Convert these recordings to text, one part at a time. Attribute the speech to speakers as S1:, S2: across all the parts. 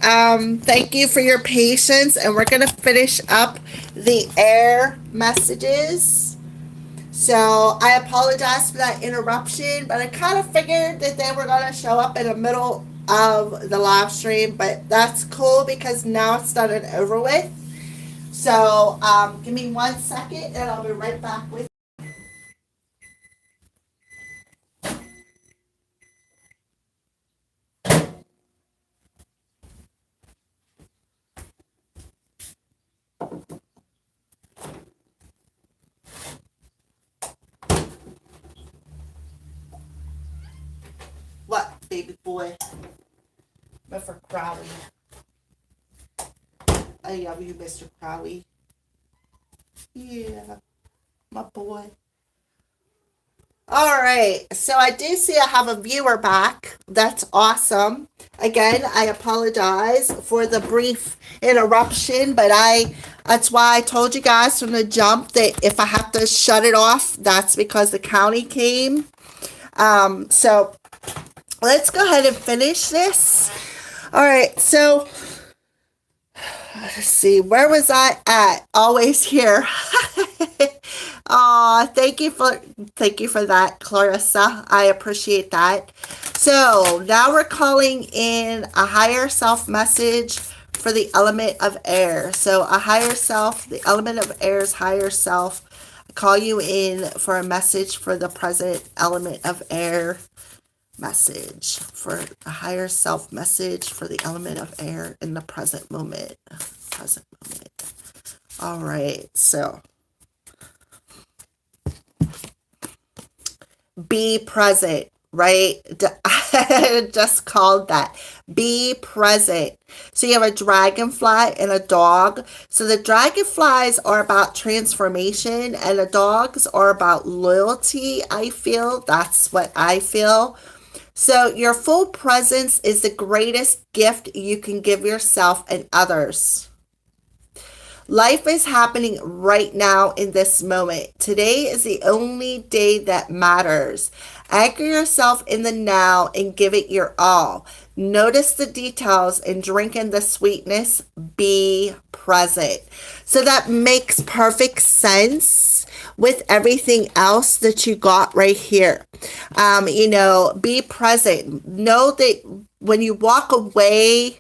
S1: Thank you for your patience, and we're gonna finish up the air messages. So I apologize for that interruption, but I kind of figured that they were gonna show up in the middle of the live stream, but that's cool because now it's done and over with. So give me 1 second, and I'll be right back with. What, baby boy? Mr. Crowley. I love you, Mr. Crowley. Yeah, my boy. All right, so I do see I have a viewer back. That's awesome. Again, I apologize for the brief interruption, but that's why I told you guys from the jump that if I have to shut it off, that's because the county came. So let's go ahead and finish this. All right, so let's see, where was I at? Always here. Aw, thank you for that, Clarissa. I appreciate that. So now we're calling in a higher self message for the element of air. So a higher self, the element of air's higher self. I call you in for a message for the present element of air message for a higher self message for the element of air in the present moment. Present moment. All right, so be present, right? I just called that. Be present. So you have a dragonfly and a dog. So the dragonflies are about transformation and the dogs are about loyalty. I feel that's what I feel. So your full presence is the greatest gift you can give yourself and others. Life is happening right now in this moment. Today is the only day that matters. Anchor yourself in the now and give it your all. Notice the details and drink in the sweetness. Be present. So that makes perfect sense with everything else that you got right here. Be present. Know that when you walk away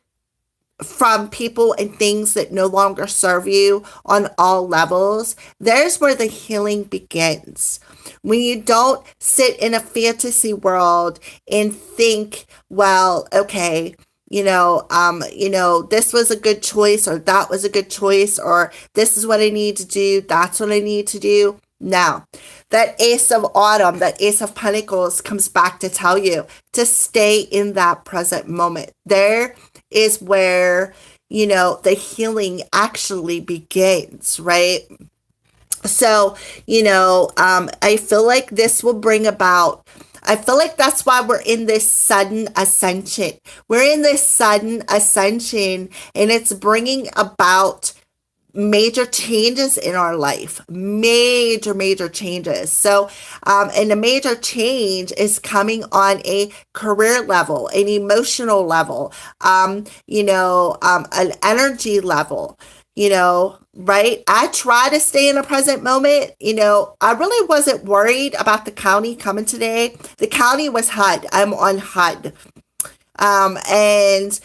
S1: from people and things that no longer serve you on all levels, there's where the healing begins. When you don't sit in a fantasy world and think, well, okay, this was a good choice or that was a good choice or this is what I need to do, that's what I need to do. Now, that Ace of Autumn, that Ace of Pentacles comes back to tell you to stay in that present moment. There is where, the healing actually begins, right? So, I feel like this will bring about, I feel like that's why we're in this sudden ascension. We're in this sudden ascension and it's bringing about major changes in our life, major changes. So and the major change is coming on a career level, an emotional level, an energy level, right? I try to stay in the present moment. I really wasn't worried about the county coming today. The county was HUD. I'm on HUD. And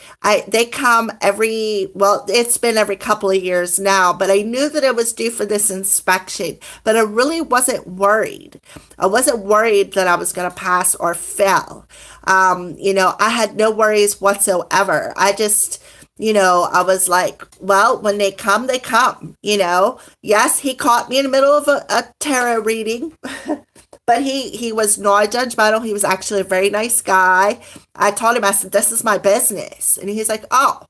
S1: they come it's been every couple of years now, but I knew that it was due for this inspection, but I really wasn't worried. I wasn't worried that I was going to pass or fail. I had no worries whatsoever. I just, I was like, well, when they come, they come, Yes, he caught me in the middle of a tarot reading. But he was not judgmental. He was actually a very nice guy. I told him, I said, this is my business. And he's like, oh,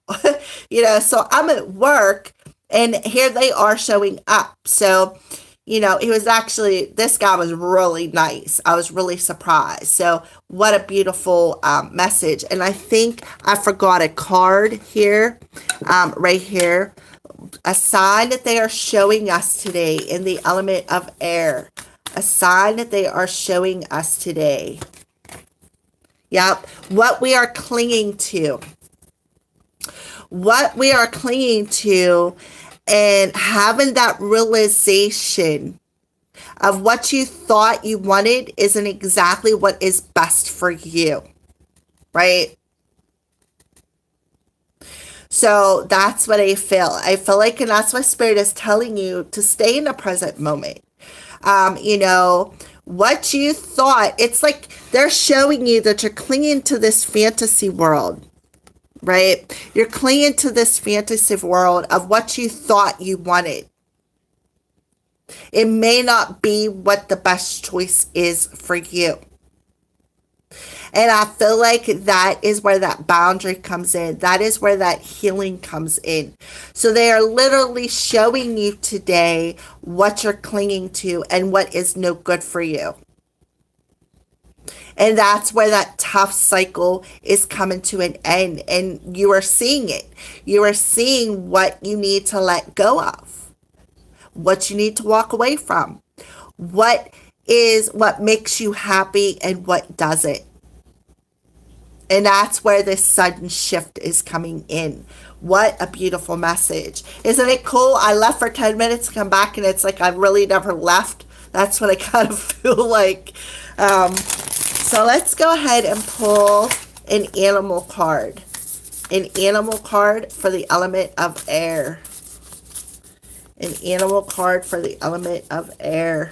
S1: so I'm at work and here they are showing up. So, this guy was really nice. I was really surprised. So what a beautiful message. And I think I forgot a card here, right here. A sign that they are showing us today in the element of air. A sign that they are showing us today. Yep. What we are clinging to. what we are clinging to, and having that realization of what you thought you wanted isn't exactly what is best for you, right? So that's what I feel. I feel like, and that's why Spirit is telling you to stay in the present moment. You know, what you thought, it's like they're showing you that you're clinging to this fantasy world, right? You're clinging to this fantasy world of what you thought you wanted. It may not be what the best choice is for you. And I feel like that is where that boundary comes in. That is where that healing comes in. So they are literally showing you today what you're clinging to and what is no good for you. And that's where that tough cycle is coming to an end. And you are seeing it. You are seeing what you need to let go of, what you need to walk away from, what makes you happy and what doesn't. And that's where this sudden shift is coming in. What a beautiful message. Isn't it cool? I left for 10 minutes, come back, and it's like I really never left. That's what I kind of feel like. So let's go ahead and pull an animal card. An animal card for the element of air. An animal card for the element of air.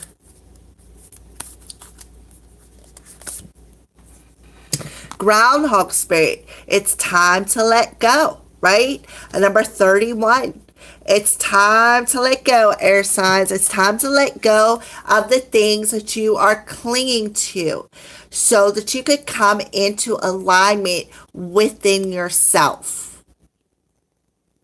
S1: Groundhog Spirit, it's time to let go, right? Number 31, it's time to let go, air signs. It's time to let go of the things that you are clinging to so that you could come into alignment within yourself.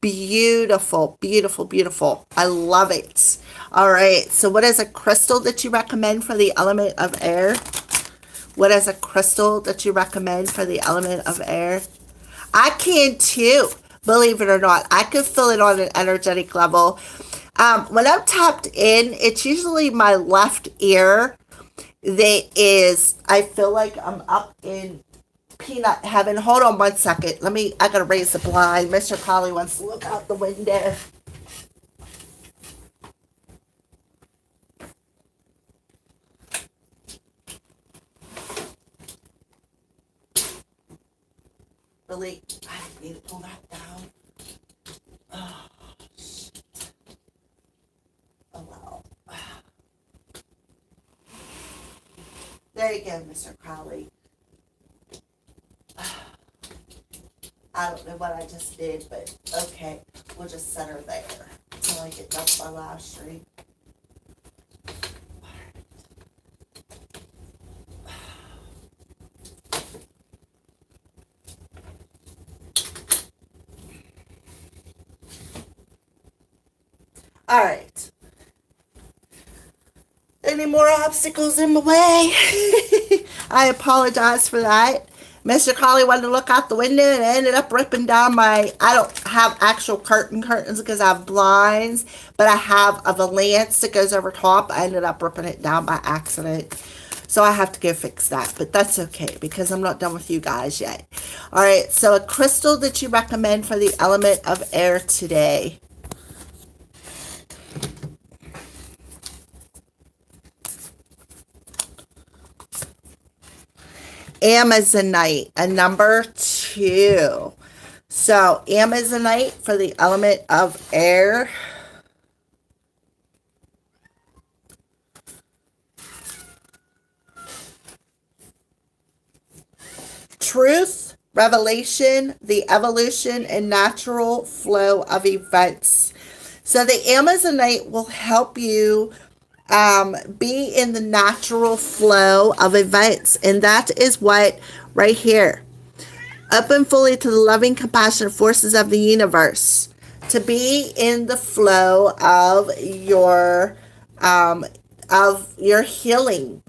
S1: Beautiful, beautiful, beautiful. I love it. All right, so what is a crystal that you recommend for the element of air? What is a crystal that you recommend for the element of air? I can too, believe it or not. I can feel it on an energetic level. When I'm tapped in, it's usually my left ear. I feel like I'm up in peanut heaven. Hold on one second. I gotta raise the blind. Mr. Polly wants to look out the window. Really, I need to pull that down. Oh, shit. Oh, well. There you go, Mr. Crowley. I don't know what I just did, but okay. We'll just set her there until I get done with my live stream. All right. Any more obstacles in the way? I apologize for that. Mr. Collie wanted to look out the window and I ended up ripping down I don't have actual curtains because I have blinds, but I have a valance that goes over top. I ended up ripping it down by accident. So I have to go fix that, but that's okay because I'm not done with you guys yet. All right, so a crystal that you recommend for the element of air today. Amazonite, a number 2. So Amazonite for the element of air. Truth, revelation, the evolution and natural flow of events. So the Amazonite will help you be in the natural flow of events. And that is what right here. Open fully to the loving, compassionate forces of the universe. To be in the flow of your healing.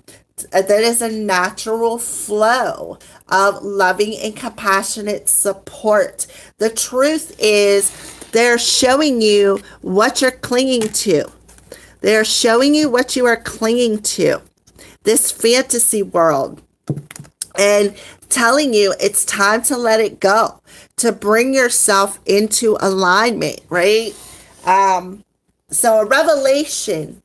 S1: That is a natural flow of loving and compassionate support. The truth is they're showing you what you're clinging to. They're showing you what you are clinging to, this fantasy world, and telling you it's time to let it go, to bring yourself into alignment, right? So a revelation,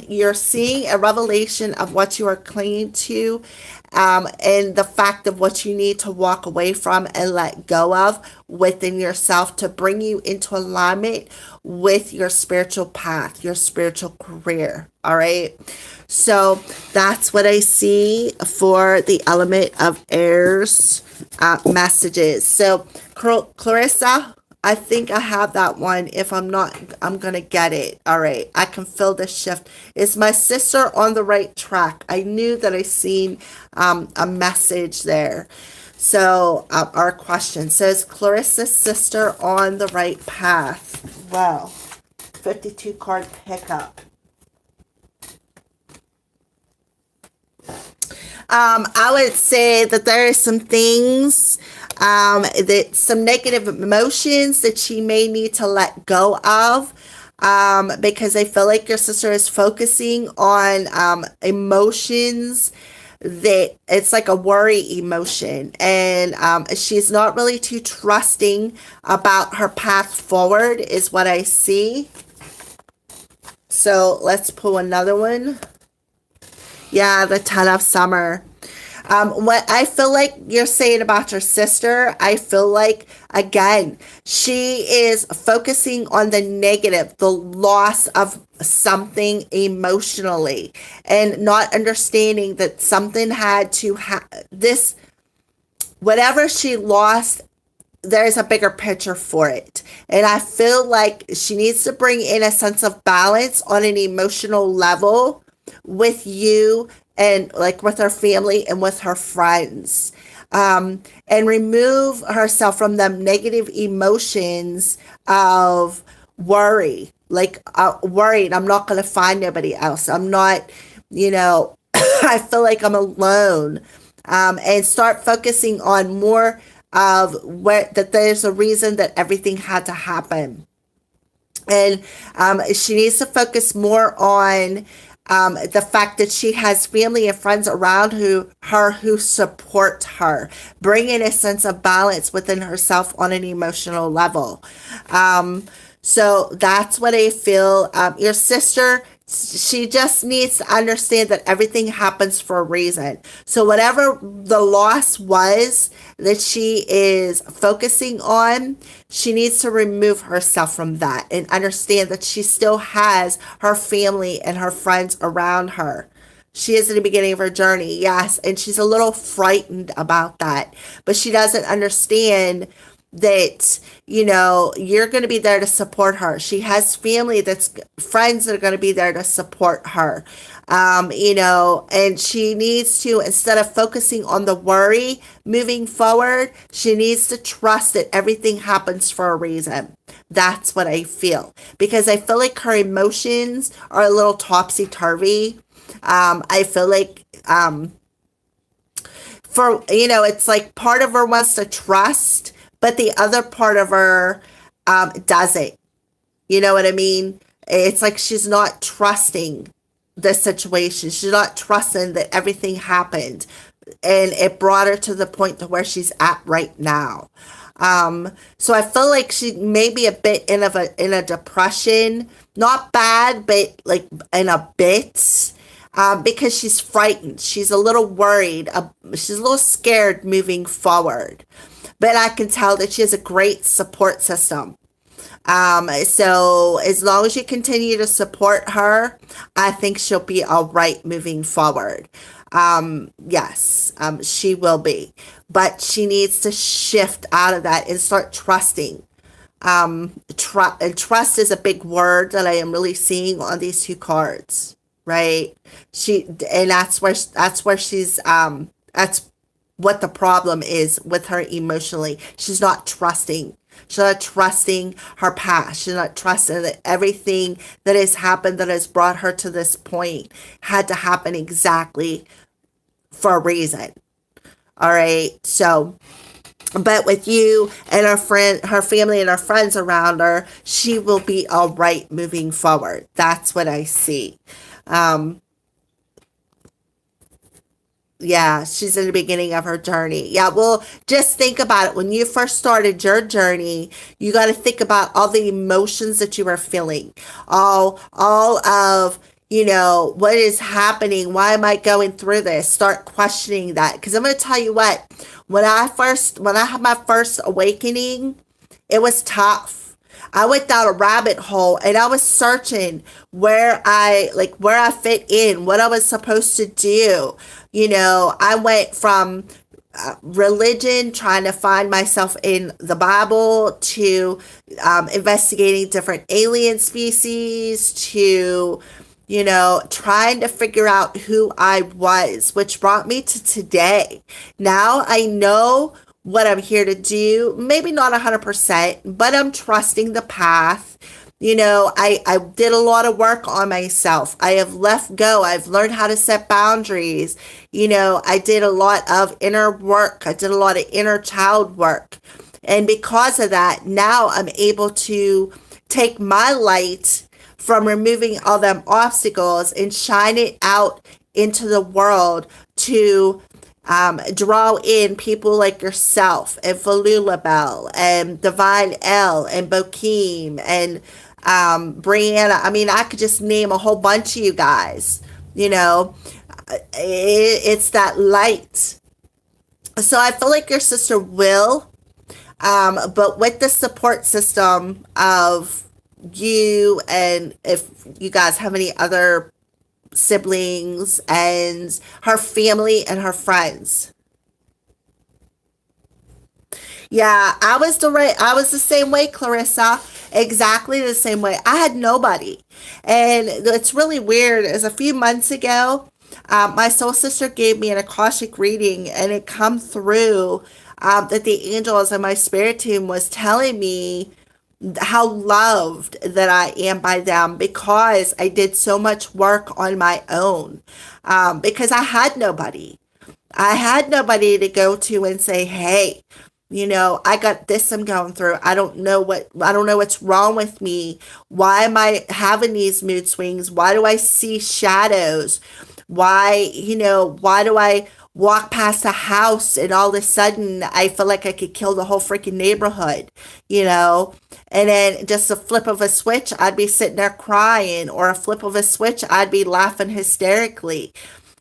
S1: you're seeing a revelation of what you are clinging to, and the fact of what you need to walk away from and let go of within yourself to bring you into alignment with your spiritual path, your spiritual career. All right. So that's what I see for the element of air's messages. So, Clarissa, I think I have that one. If I'm not, I'm going to get it. All right. I can feel the shift. Is my sister on the right track? I knew that I seen a message there. So our question says, Clarissa's sister on the right path. Wow. 52 card pickup. I would say that there are some things, that some negative emotions that she may need to let go of, because I feel like your sister is focusing on emotions that it's like a worry emotion, and she's not really too trusting about her path forward is what I see. So let's pull another one. Yeah, the Ten of Summer. What I feel like you're saying about your sister, I feel like, again, she is focusing on the negative, the loss of something emotionally, and not understanding that something had to this, whatever she lost, there's a bigger picture for it. And I feel like she needs to bring in a sense of balance on an emotional level with you and like with her family and with her friends, and remove herself from the negative emotions of worry, like worried I'm not going to find nobody else, I'm not, I feel like I'm alone, and start focusing on more of where that there's a reason that everything had to happen. And she needs to focus more on the fact that she has family and friends around who support her, bringing a sense of balance within herself on an emotional level. So that's what I feel. Your sister, she just needs to understand that everything happens for a reason. So whatever the loss was that she is focusing on, she needs to remove herself from that and understand that she still has her family and her friends around her. She is at the beginning of her journey, yes, and she's a little frightened about that, but she doesn't understand that, you're going to be there to support her. She has family, that's friends that are going to be there to support her. And she needs to, instead of focusing on the worry moving forward, she needs to trust that everything happens for a reason. That's what I feel, because I feel like her emotions are a little topsy-turvy. I feel like, it's like part of her wants to trust, but the other part of her doesn't. You know what I mean? It's like she's not trusting the situation. She's not trusting that everything happened, and it brought her to the point to where she's at right now. So I feel like she may be a bit in a depression, not bad, but like in a bit. Because she's frightened. She's a little worried. She's a little scared moving forward. But I can tell that she has a great support system. So as long as you continue to support her, I think she'll be all right moving forward. Yes, she will be. But she needs to shift out of that and start trusting. And trust is a big word that I am really seeing on these two cards, right? That's where she's, that's what the problem is with her emotionally. She's not trusting. She's not trusting her past. She's not trusting that everything that has happened that has brought her to this point had to happen exactly for a reason. All right. So, but with you and her family and her friends around her, she will be all right moving forward. That's what I see. Yeah, she's in the beginning of her journey. Yeah, well, just think about it. When you first started your journey, you got to think about all the emotions that you were feeling, all of, what is happening? Why am I going through this? Start questioning that. Because I'm going to tell you what, when I had my first awakening, it was tough. I went down a rabbit hole and I was searching where I fit in, what I was supposed to do. I went from religion, trying to find myself in the Bible, to investigating different alien species, to trying to figure out who I was, which brought me to today. Now I know what I'm here to do. Maybe not 100%, but I'm trusting the path. I did a lot of work on myself. I have left go. I've learned how to set boundaries. I did a lot of inner work. I did a lot of inner child work. And because of that, now I'm able to take my light from removing all them obstacles and shine it out into the world to draw in people like yourself and Falula Bell and Divine L and Bokeem and Brianna. I mean, I could just name a whole bunch of you guys. It's that light. So I feel like your sister will, but with the support system of you, and if you guys have any other siblings and her family and her friends. Yeah, I was the same way, Clarissa. Exactly the same way. I had nobody. And it's really weird. As a few months ago, my soul sister gave me an Akashic reading, and it come through that the angels and my spirit team was telling me how loved that I am by them because I did so much work on my own. Because I had nobody. I had nobody to go to and say, hey, I got this I'm going through. I don't know what's wrong with me. Why am I having these mood swings? Why do I see shadows? Why do I walk past a house and all of a sudden I feel like I could kill the whole freaking neighborhood, you know? And then just a flip of a switch, I'd be sitting there crying, or a flip of a switch, I'd be laughing hysterically.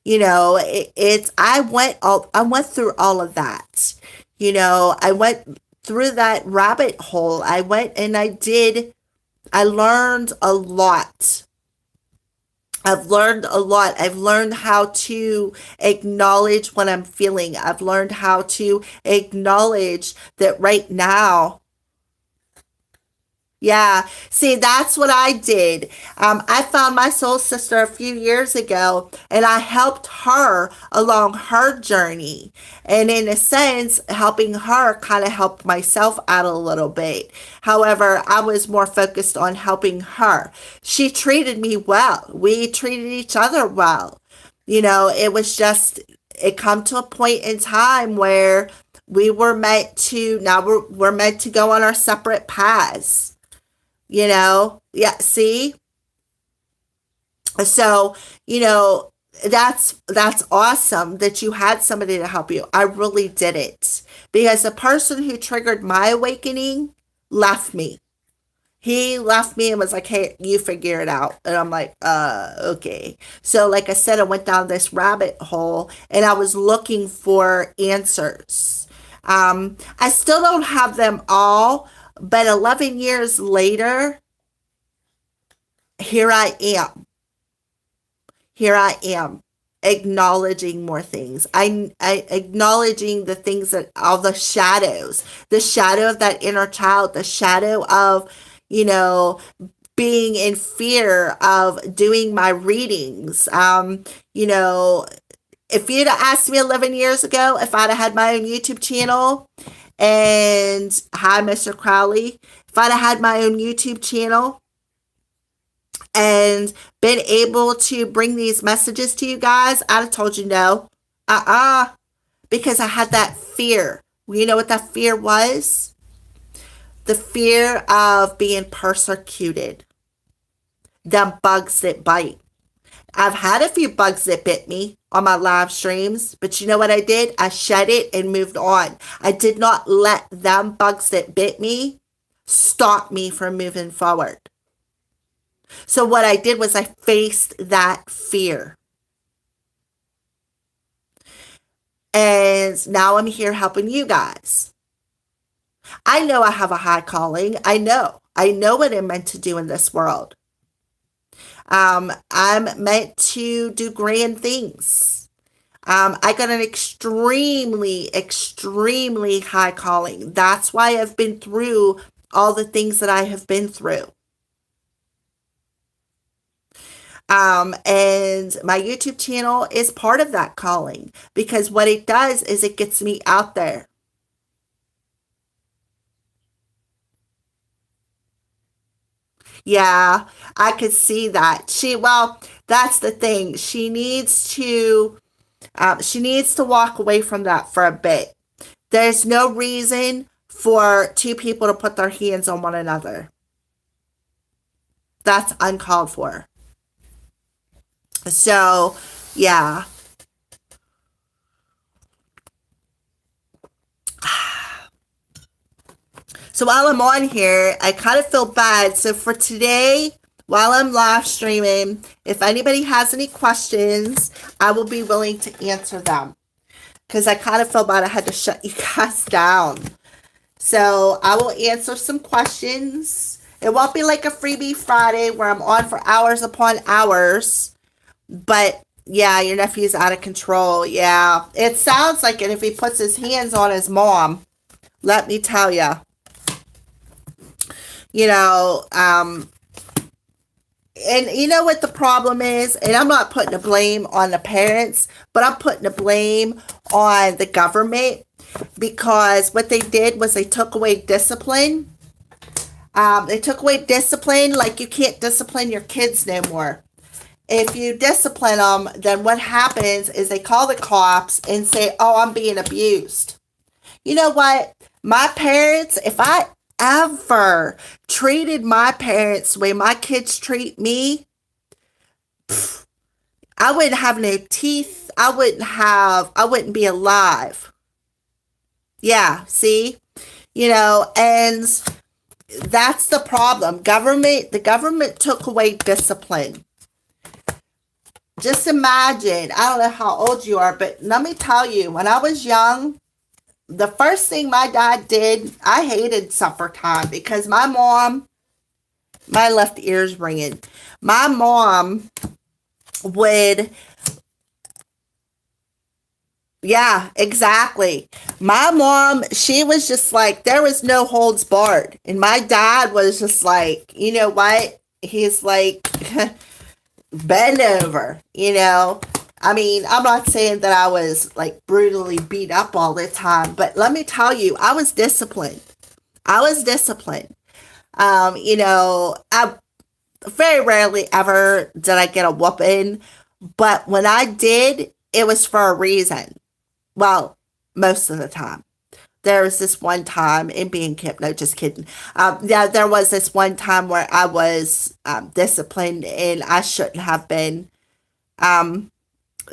S1: I went through all of that. I went through that rabbit hole. I went and I learned a lot. I've learned a lot. I've learned how to acknowledge what I'm feeling. I've learned how to acknowledge that right now. Yeah, see, that's what I did. I found my soul sister a few years ago, and I helped her along her journey. And in a sense, helping her kind of helped myself out a little bit. However, I was more focused on helping her. She treated me well. We treated each other well. It was just, it come to a point in time where we're meant to go on our separate paths. Yeah, see. So that's awesome that you had somebody to help you. I really did it, because the person who triggered my awakening left me. He left me and was like, hey, you figure it out. And I'm like, okay. So like I said, I went down this rabbit hole and I was looking for answers. I still don't have them all, but 11 years later, here I am. Here I am, acknowledging more things. I acknowledging the things, that all the shadow of that inner child, the shadow of, you know, being in fear of doing my readings. You know, if you'd have asked me 11 years ago if I'd have had my own YouTube channel, and hi, Mr. Crowley, if I'd have had my own YouTube channel and been able to bring these messages to you guys, I'd have told you no. Because I had that fear. You know what that fear was? The fear of being persecuted. The bugs that bite. I've had a few bugs that bit me, on my live streams. But you know what I did? I shed it and moved on. I did not let them bugs that bit me stop me from moving forward. So what I did was I faced that fear. And now I'm here helping you guys. I know I have a high calling. I know. I know what I'm meant to do in this world. I'm meant to do grand things. I got an extremely, extremely high calling. That's why I've been through all the things that I have been through. And my YouTube channel is part of that calling because what it does is it gets me out there. Yeah, I could see that. Well, that's the thing. She needs to walk away from that for a bit. There's no reason for two people to put their hands on one another. That's uncalled for. So, yeah. So while I'm on here, I kind of feel bad. So for today, while I'm live streaming, if anybody has any questions, I will be willing to answer them. Because I kind of feel bad I had to shut you guys down. So I will answer some questions. It won't be like a freebie Friday where I'm on for hours upon hours. But yeah, your nephew's out of control. Yeah, it sounds like it if he puts his hands on his mom. Let me tell you. You know, and you know what the problem is? And I'm not putting the blame on the parents, but I'm putting the blame on the government because what they did was they took away discipline. They took away discipline, like you can't discipline your kids no more. If you discipline them, then what happens is they call the cops and say, oh, I'm being abused. You know what? My parents, if I ever treated my parents the way my kids treat me, I wouldn't have no teeth. I wouldn't be alive. Yeah, see? You know, and that's the problem. The government took away discipline. Just imagine, I don't know how old you are, but let me tell you, when I was young, the first thing my dad did, I hated supper time because my left ear's ringing. My mom would, yeah, exactly. My mom, she was just like, there was no holds barred. And my dad was just like, you know what? He's like, bend over, you know? I mean, I'm not saying that I was like brutally beat up all the time, but let me tell you, I was disciplined. I was disciplined. You know, I very rarely ever did I get a whooping, but when I did, it was for a reason. Well, most of the time. There was this one time in being kept, no, just kidding. Yeah, there was this one time where I was disciplined and I shouldn't have been.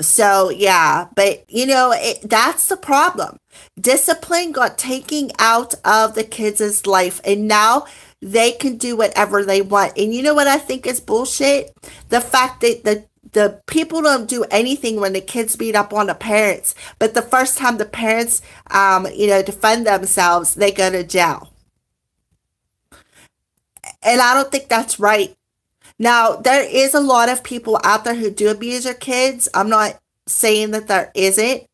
S1: So yeah, but you know, that's the problem. Discipline got taken out of the kids' life and now they can do whatever they want. And you know what I think is bullshit? The fact that the people don't do anything when the kids beat up on the parents, but the first time the parents, you know, defend themselves, they go to jail. And I don't think that's right. Now, there is a lot of people out there who do abuse their kids. I'm not saying that there isn't,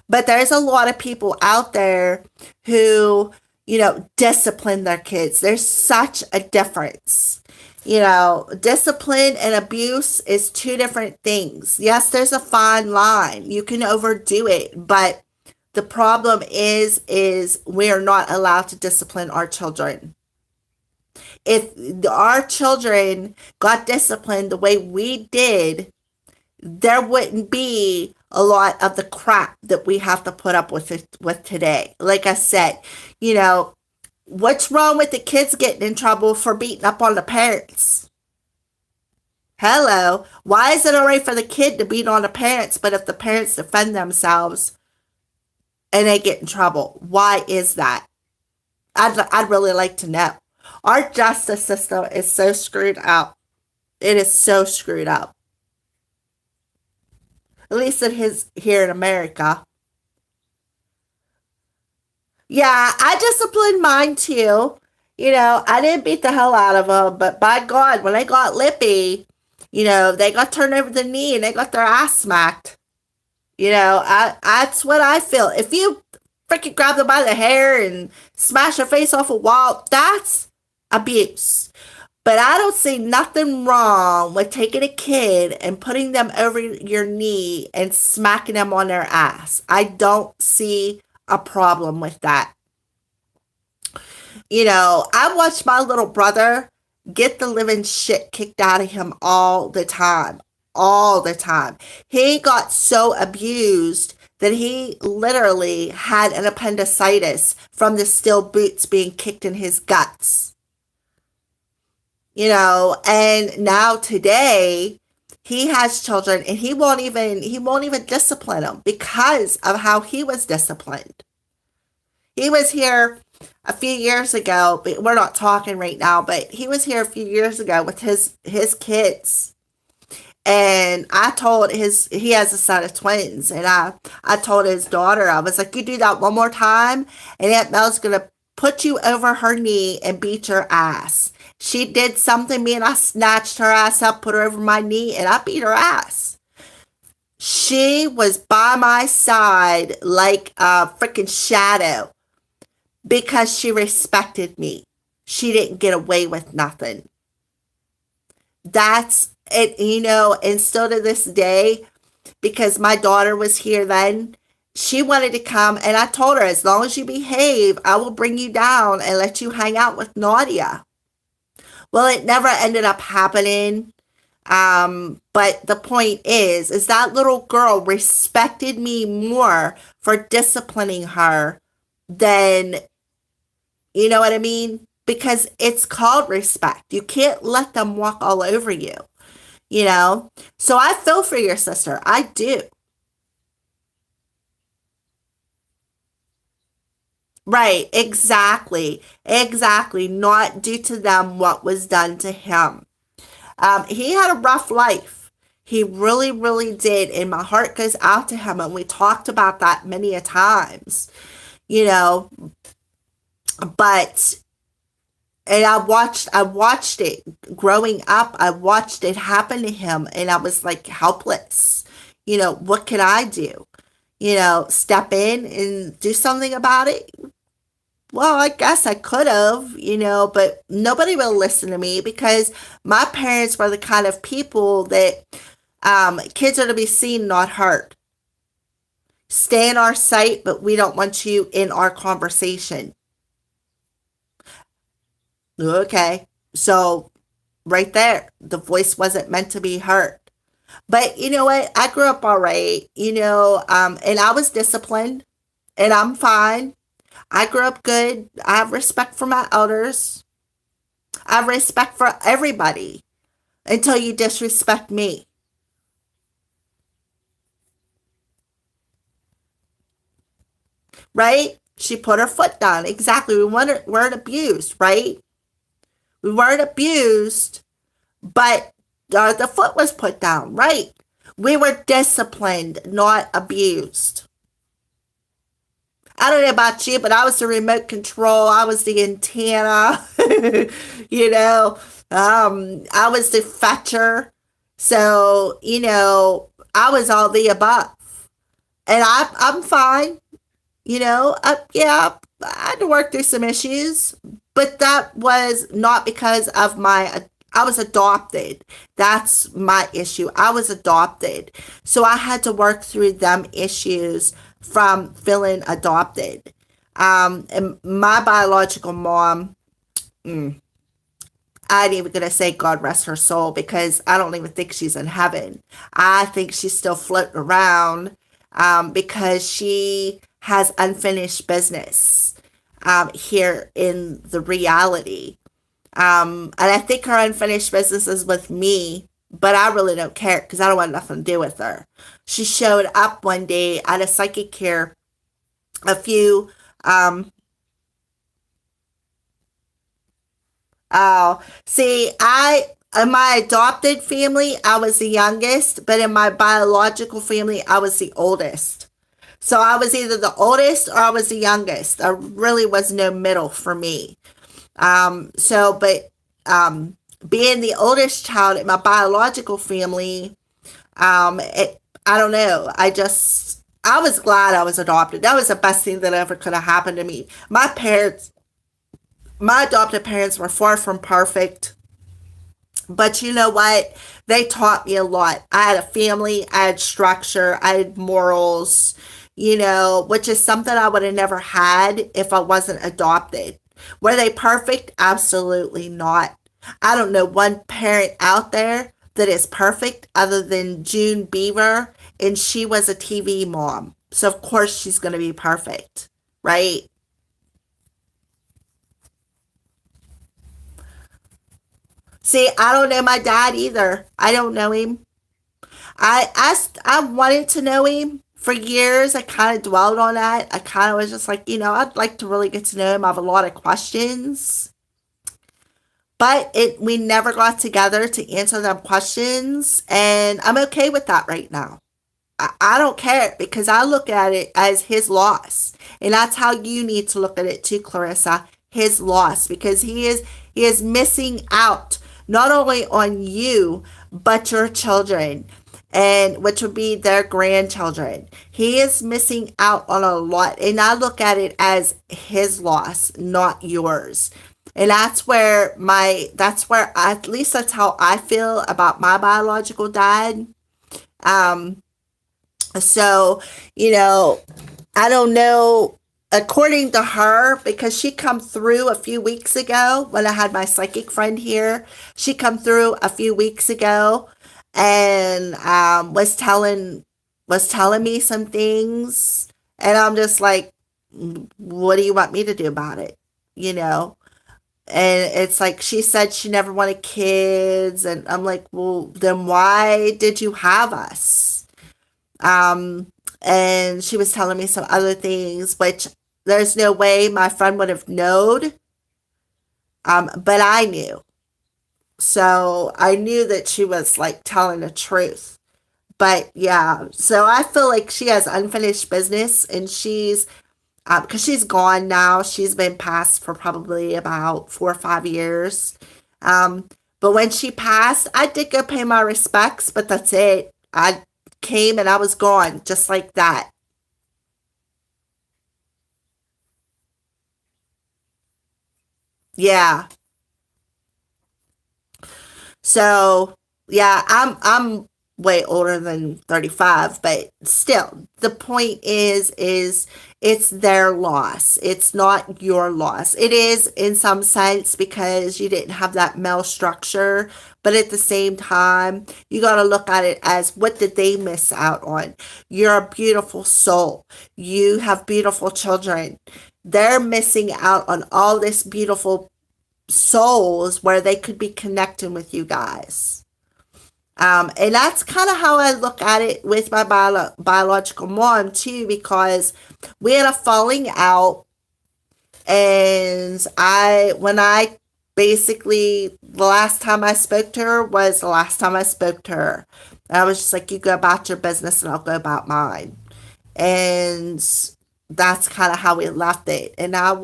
S1: but there's a lot of people out there who, you know, discipline their kids. There's such a difference. You know, discipline and abuse is two different things. Yes, there's a fine line. You can overdo it, but the problem is we're not allowed to discipline our children. If our children got disciplined the way we did, there wouldn't be a lot of the crap that we have to put up with today. Like I said, you know, what's wrong with the kids getting in trouble for beating up on the parents? Hello. Why is it all right for the kid to beat on the parents, but if the parents defend themselves and they get in trouble, why is that? I'd really like to know. Our justice system is so screwed up. It is so screwed up. At least it is here in America. Yeah, I disciplined mine too. I didn't beat the hell out of them, but by God, when they got lippy, they got turned over the knee and they got their ass smacked. That's what I feel. If you freaking grab them by the hair and smash their face off a wall, that's abuse. But I don't see nothing wrong with taking a kid and putting them over your knee and smacking them on their ass. I don't see a problem with that. I watched my little brother get the living shit kicked out of him all the time. All the time. He got so abused that he literally had an appendicitis from the steel boots being kicked in his guts. And now today he has children and he won't even discipline them because of how he was disciplined. He was here a few years ago, but we're not talking right now, but he was here a few years ago with his kids. And he has a set of twins, and I told his daughter, I was like, you do that one more time, and Aunt Mel's gonna put you over her knee and beat your ass. She did something to me, and I snatched her ass up, put her over my knee, and I beat her ass. She was by my side like a freaking shadow because she respected me. She didn't get away with nothing. That's it, and still to this day, because my daughter was here then, she wanted to come, and I told her, as long as you behave, I will bring you down and let you hang out with Nadia. Well, it never ended up happening. But the point is that little girl respected me more for disciplining her than, you know what I mean? Because it's called respect. You can't let them walk all over you, So I feel for your sister. I do. Right, exactly. Exactly. Not due to them what was done to him. He had a rough life. He really, really did. And my heart goes out to him. And we talked about that many a times, you know, but and I watched it growing up. I watched it happen to him and I was like helpless. What can I do? Step in and do something about it. Well, I guess I could have, but nobody will listen to me because my parents were the kind of people that kids are to be seen, not heard. Stay in our sight, but we don't want you in our conversation. Okay. So, right there, the voice wasn't meant to be heard. But you know what? I grew up all right, and I was disciplined, and I'm fine. I grew up good. I have respect for my elders. I have respect for everybody until you disrespect me, right? She put her foot down. Exactly. We weren't abused, right? We weren't abused, but the foot was put down, right? We were disciplined, not abused. I don't know about you, but I was the remote control. I was the antenna. you know, I was the fetcher. So, I was all the above. And I'm fine. Yeah, I had to work through some issues, but that was not because of I was adopted. That's my issue. I was adopted. So I had to work through them issues from feeling adopted. And my biological mom, I ain't even gonna say God rest her soul because I don't even think she's in heaven. I think she's still floating around because she has unfinished business here in the reality. And I think her unfinished business is with me but I really don't care because I don't want nothing to do with her. She showed up one day at a psychic care a few um see, I in my adopted family I was the youngest, but in my biological family I was the oldest. So I was either the oldest or I was the youngest. There really was no middle for me. But being the oldest child in my biological family, I don't know. I was glad I was adopted. That was the best thing that ever could have happened to me. My adopted parents were far from perfect, but you know what? They taught me a lot. I had a family, I had structure, I had morals, which is something I would have never had if I wasn't adopted. Were they perfect? Absolutely not. I don't know one parent out there that is perfect other than June Beaver, and she was a TV mom. So, of course, she's going to be perfect, right? See, I don't know my dad either. I don't know him. I wanted to know him for years. I kind of dwelled on that. I kind of was just like, I'd like to really get to know him. I have a lot of questions, but it we never got together to answer them questions, and I'm okay with that right now. I don't care because I look at it as his loss, and that's how you need to look at it too, Clarissa. His loss, because he is missing out not only on you but your children, and which would be their grandchildren. He is missing out on a lot, and I look at it as his loss, not yours. And that's where at least that's how I feel about my biological dad. Um, so, you know, I don't know. According to her, because she come through a few weeks ago when I had my psychic friend here, she come through a few weeks ago and was telling me some things, and I'm just like, what do you want me to do about it? You know, and it's like she said she never wanted kids, and I'm like, well, then why did you have us? Um, and she was telling me some other things, which there's no way my friend would have known. But I knew. So I knew that she was like telling the truth. But yeah, so I feel like she has unfinished business, and because she's gone now. She's been passed for probably about 4 or 5 years. Um, but when she passed, I did go pay my respects, but that's it. I came and I was gone, just like that. Yeah. So yeah, I'm way older than 35, but still, the point is it's their loss. It's not your loss. It is in some sense because you didn't have that male structure, but at the same time, you got to look at it as what did they miss out on? You're a beautiful soul. You have beautiful children. They're missing out on all this beautiful souls where they could be connecting with you guys. And that's kind of how I look at it with my biological mom too, because we had a falling out, and when I basically, the last time I spoke to her was the last time I spoke to her. I was just like, you go about your business and I'll go about mine. And that's kind of how we left it. And oh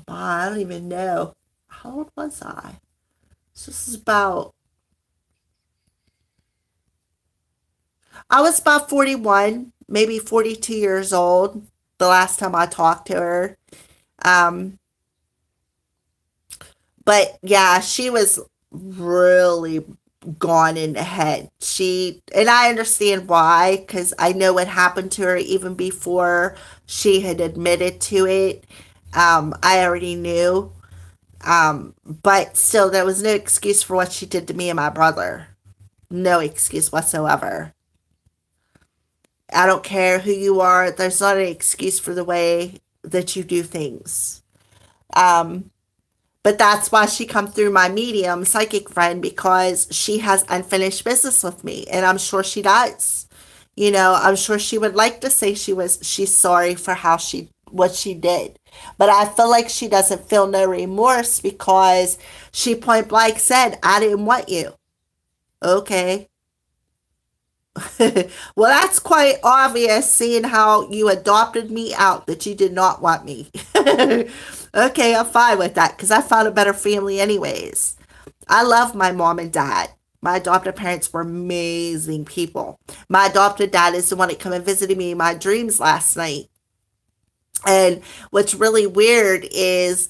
S1: my, I don't even know. How old was I? So this is I was about 41, maybe 42 years old the last time I talked to her. Um, but yeah, she was really gone in the head. And I understand why, because I know what happened to her even before she had admitted to it. I already knew. But still, there was no excuse for what she did to me and my brother. No excuse whatsoever. I don't care who you are. There's not an excuse for the way that you do things. Um, But that's why she come through my medium psychic friend, because she has unfinished business with me, and I'm sure she does. I'm sure she would like to say she's sorry for how she what she did. But I feel like she doesn't feel no remorse, because she point blank said, "I didn't want you." Okay. Well, that's quite obvious, seeing how you adopted me out, that you did not want me. Okay, I'm fine with that, because I found a better family anyways. I love my mom and dad. My adopted parents were amazing people. My adopted dad is the one that came and visited me in my dreams last night. And what's really weird is,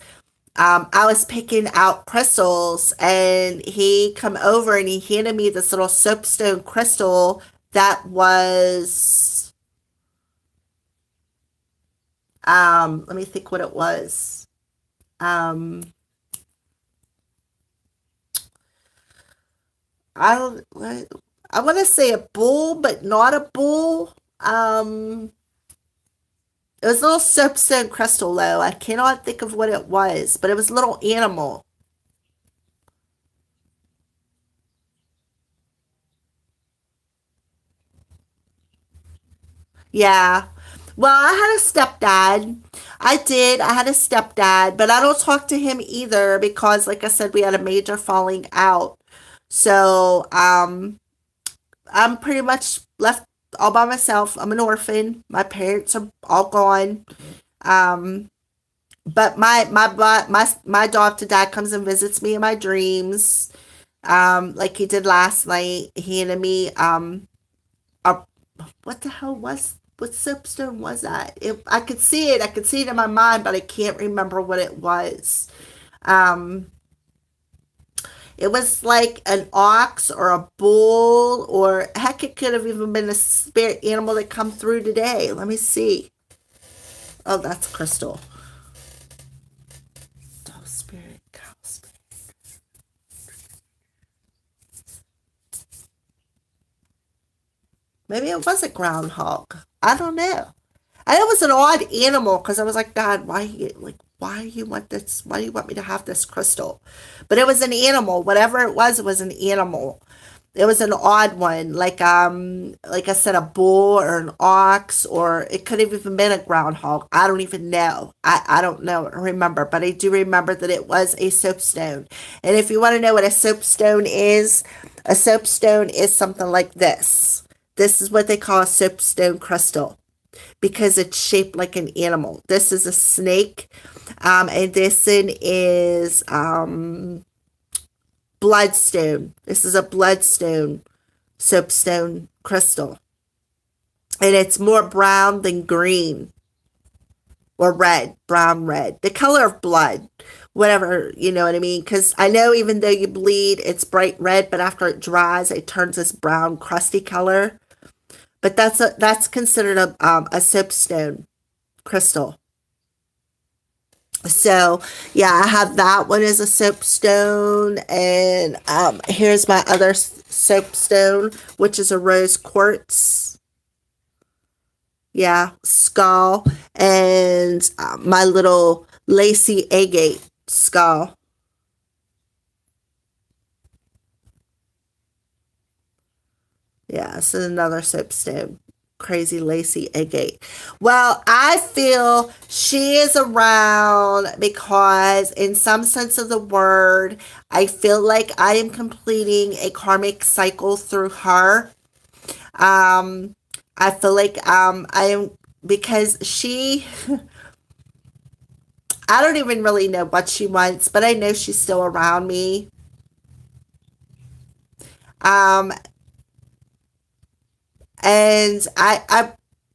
S1: I was picking out crystals, and he come over and he handed me this little soapstone crystal that was, let me think what it was. Um, I don't, I want to say a bull, but not a bull. It was a little soapstone crystal, though. I cannot think of what it was, but it was a little animal. Yeah. Well, I had a stepdad. I did. I had a stepdad, but I don't talk to him either, because, like I said, we had a major falling out. So, I'm pretty much left all by myself. I'm an orphan. My parents are all gone. Um, but my adopted dad comes and visits me in my dreams. Like he did last night. He handed me a what the hell was what soapstone was that? I could see it. I could see it in my mind, but I can't remember what it was. Um, it was like an ox or a bull, or heck, it could have even been a spirit animal that come through today. Let me see. Oh, that's crystal. Dove spirit, cow spirit. Maybe it was a groundhog. I don't know. And it was an odd animal, because I was like, God, why you want this? Why do you want me to have this crystal? But it was an animal. Whatever it was an animal. It was an odd one, like I said, a bull or an ox, or it could have even been a groundhog. I don't even know. I don't know, remember, but I do remember that it was a soapstone. And if you want to know what a soapstone is something like this. This is what they call a soapstone crystal, because it's shaped like an animal. This is a snake, and this one is bloodstone. This is a bloodstone soapstone crystal, and it's more brown than green or red, brown red, the color of blood. Whatever, you know what I mean? Because I know even though you bleed, it's bright red, but after it dries, it turns this brown, crusty color. But that's considered a soapstone crystal. So yeah, I have that one as a soapstone, and here's my other soapstone, which is a rose quartz. Yeah, skull, and my little lacy agate skull. Yeah, this is another soapstone. Crazy Lacey agate. Well, I feel she is around because, in some sense of the word, I feel like I am completing a karmic cycle through her. Um, I feel like I am, because I don't even really know what she wants, but I know she's still around me. Um, and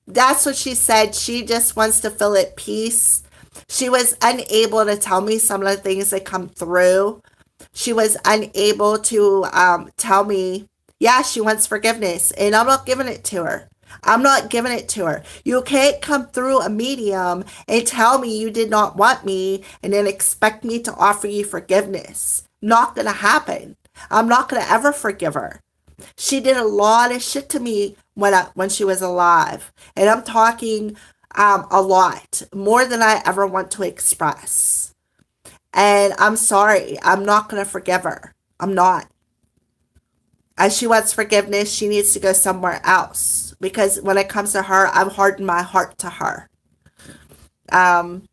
S1: that's what she said. She just wants to feel at peace. She was unable to tell me some of the things that come through. She was unable to tell me, yeah, she wants forgiveness, and I'm not giving it to her. I'm not giving it to her. You can't come through a medium and tell me you did not want me and then expect me to offer you forgiveness. Not going to happen. I'm not going to ever forgive her. She did a lot of shit to me when she was alive, and I'm talking a lot more than I ever want to express. And I'm sorry. I'm not going to forgive her. I'm not. As she wants forgiveness, she needs to go somewhere else. Because when it comes to her, I've hardened my heart to her. Um,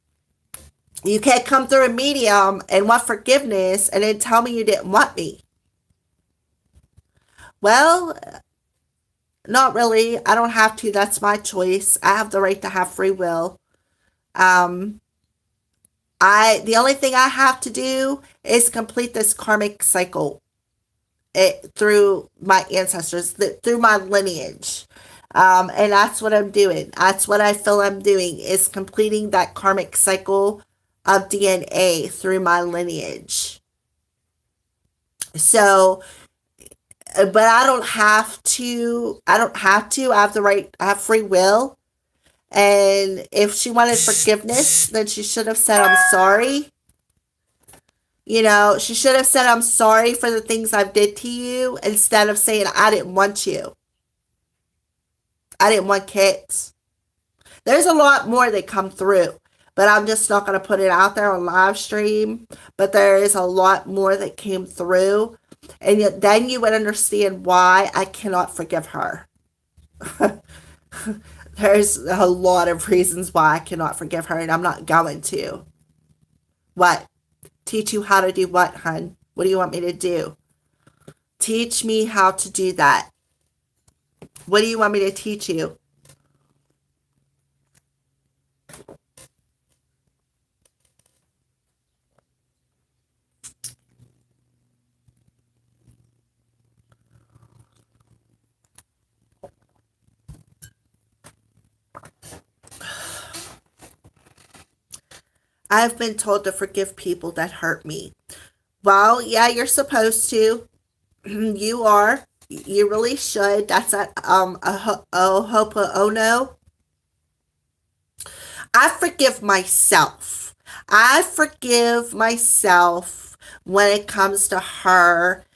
S1: you can't come through a medium and want forgiveness and then tell me you didn't want me. Well, not really. I don't have to. That's my choice. I have the right to have free will. Um, the only thing I have to do is complete this karmic cycle through my ancestors, through my lineage. And that's what I'm doing. That's what I feel I'm doing, is completing that karmic cycle of DNA through my lineage. So, but I don't have to. I don't have to. I have the right. I have free will. And if she wanted forgiveness, then she should have said, I'm sorry. You know, she should have said, I'm sorry for the things I've did to you, instead of saying, I didn't want you. I didn't want kids. There's a lot more that come through, but I'm just not going to put it out there on live stream. But there is a lot more that came through. And yet then you would understand why I cannot forgive her. There's a lot of reasons why I cannot forgive her, and I'm not going to. What? Teach you how to do what, hun? What do you want me to do? Teach me how to do that. What do you want me to teach you? I've been told to forgive people that hurt me. Well, yeah, you're supposed to. You are. You really should. That's a hopa oh no. I forgive myself. I forgive myself when it comes to her,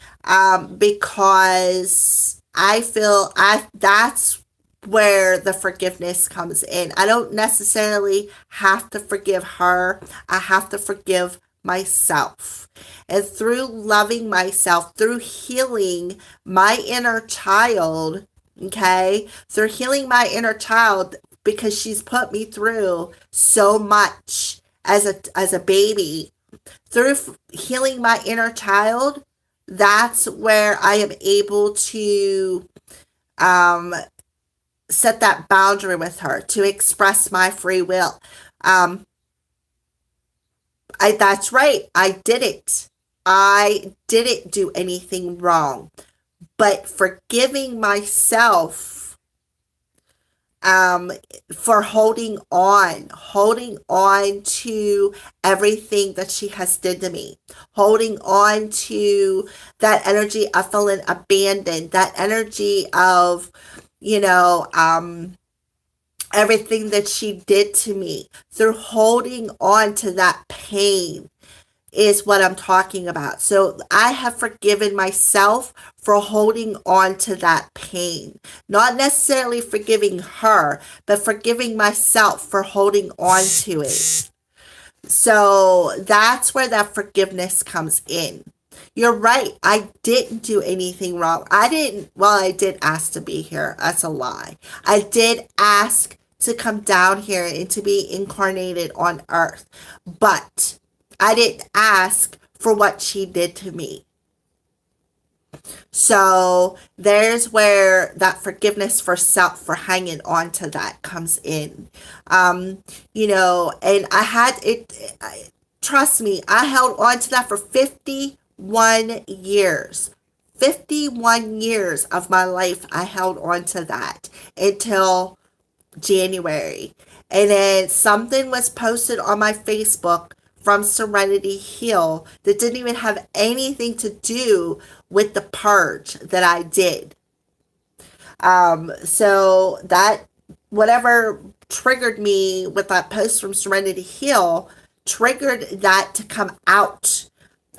S1: because I feel that's where the forgiveness comes in. I don't necessarily have to forgive her. I have to forgive myself. And through loving myself, through healing my inner child, okay, through healing my inner child, because she's put me through so much as a baby, through healing my inner child, that's where I am able to um, set that boundary with her, to express my free will. Um, that's right. I didn't. I didn't do anything wrong. But forgiving myself, for holding on to everything that she has did to me, holding on to that energy of feeling abandoned, that energy of, you know, everything that she did to me, through holding on to that pain is what I'm talking about. So I have forgiven myself for holding on to that pain. Not necessarily forgiving her, but forgiving myself for holding on to it. So that's where that forgiveness comes in. You're right. I didn't do anything wrong. I did ask to be here. That's a lie. I did ask to come down here and to be incarnated on earth. But I didn't ask for what she did to me. So there's where that forgiveness for self, for hanging on to that, comes in. And I had it, trust me, I held on to that for 51 years. 51 years of my life, I held on to that until January. And then something was posted on my Facebook from Serenity Hill that didn't even have anything to do with the purge that I did. So that, whatever triggered me with that post from Serenity Hill, triggered that to come out,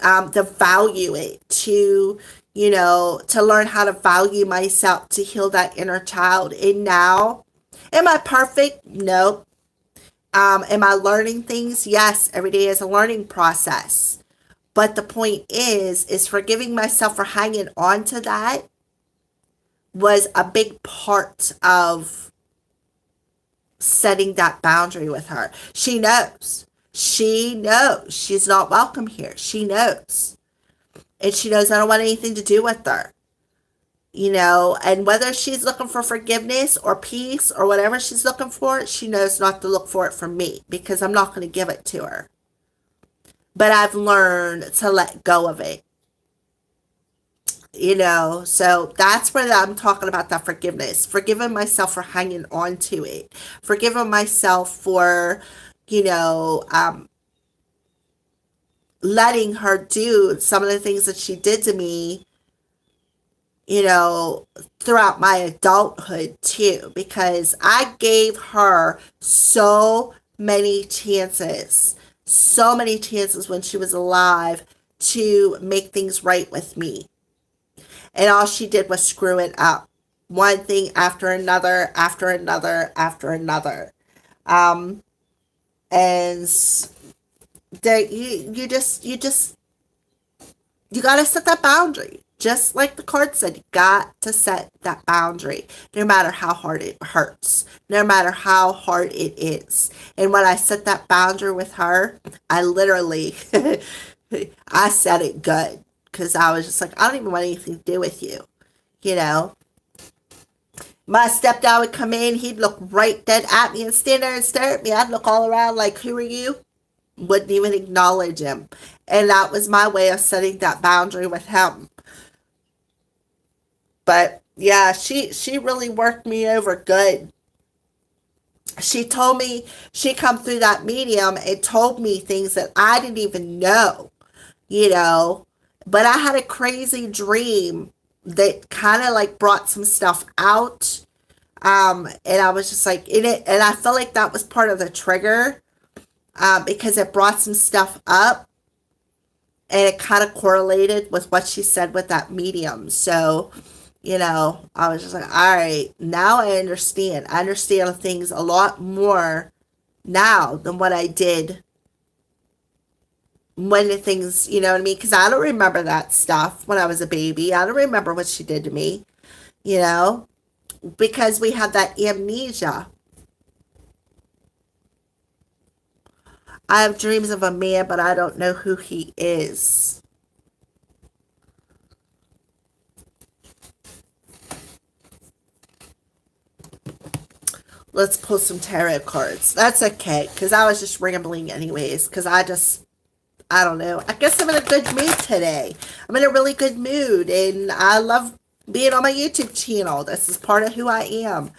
S1: to value it, to learn how to value myself, to heal that inner child. And now, am I perfect? No. Am I learning things? Yes, every day is a learning process. But the point is forgiving myself for hanging on to that was a big part of setting that boundary with her. She knows. She knows she's not welcome here. She knows. And she knows I don't want anything to do with her. And whether she's looking for forgiveness or peace or whatever she's looking for, she knows not to look for it from me because I'm not going to give it to her. But I've learned to let go of it. So that's where I'm talking about that forgiveness. Forgiving myself for hanging on to it. Forgiving myself for, letting her do some of the things that she did to me, throughout my adulthood too, because I gave her so many chances when she was alive to make things right with me. And all she did was screw it up. One thing after another, after another, after another. And there, you got to set that boundary. Just like the card said, you got to set that boundary, no matter how hard it hurts, no matter how hard it is. And when I set that boundary with her, I literally, I said it good. Because I was just like, I don't even want anything to do with you. My stepdad would come in, he'd look right dead at me and stand there and stare at me. I'd look all around like, who are you? Wouldn't even acknowledge him. And that was my way of setting that boundary with him. But yeah, she really worked me over good. She told me, she come through that medium and told me things that I didn't even know, But I had a crazy dream that kind of like brought some stuff out. And I was just like in it. And I felt like that was part of the trigger because it brought some stuff up. And it kind of correlated with what she said with that medium. So, I was just like, all right, now I understand. I understand things a lot more now than what I did when the things, you know what I mean? Because I don't remember that stuff when I was a baby. I don't remember what she did to me, because we have that amnesia. I have dreams of a man, but I don't know who he is. Let's pull some tarot cards. That's okay, because I was just rambling anyways, because I don't know. I guess I'm in a good mood today. I'm in a really good mood, and I love being on my YouTube channel. This is part of who I am.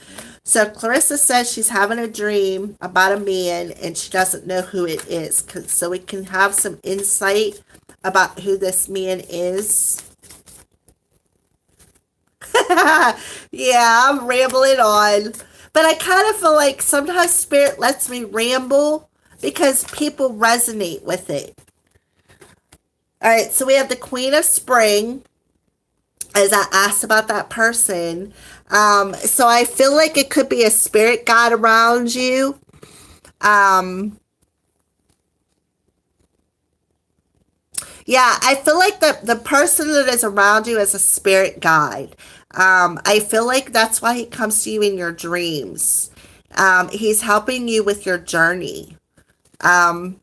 S1: So Clarissa says she's having a dream about a man, and she doesn't know who it is. So we can have some insight about who this man is. Yeah, I'm rambling on. But I kind of feel like sometimes Spirit lets me ramble because people resonate with it. All right, so we have the Queen of Spring, as I asked about that person. So I feel like it could be a spirit guide around you. Yeah, I feel like the person that is around you is a spirit guide. I feel like that's why he comes to you in your dreams. He's helping you with your journey. I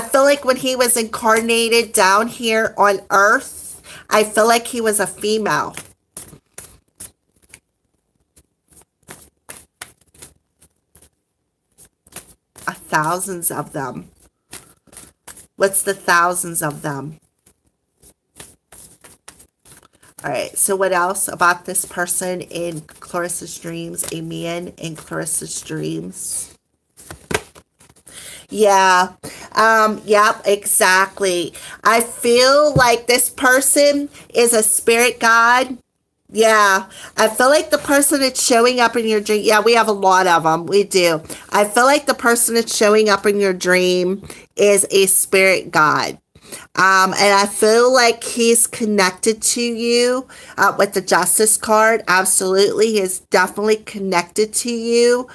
S1: feel like when he was incarnated down here on Earth, I feel like he was a female. Thousands of them. What's the thousands of them? All right, so what else about this person in Clarissa's dreams? A man in Clarissa's dreams. Yeah, yep, exactly. I feel like this person is a spirit guide. Yeah, I feel like the person that's showing up in your dream, yeah, we have a lot of them, we do. I feel like the person that's showing up in your dream is a spirit guide. And I feel like he's connected to you with the Justice card. Absolutely, he is definitely connected to you.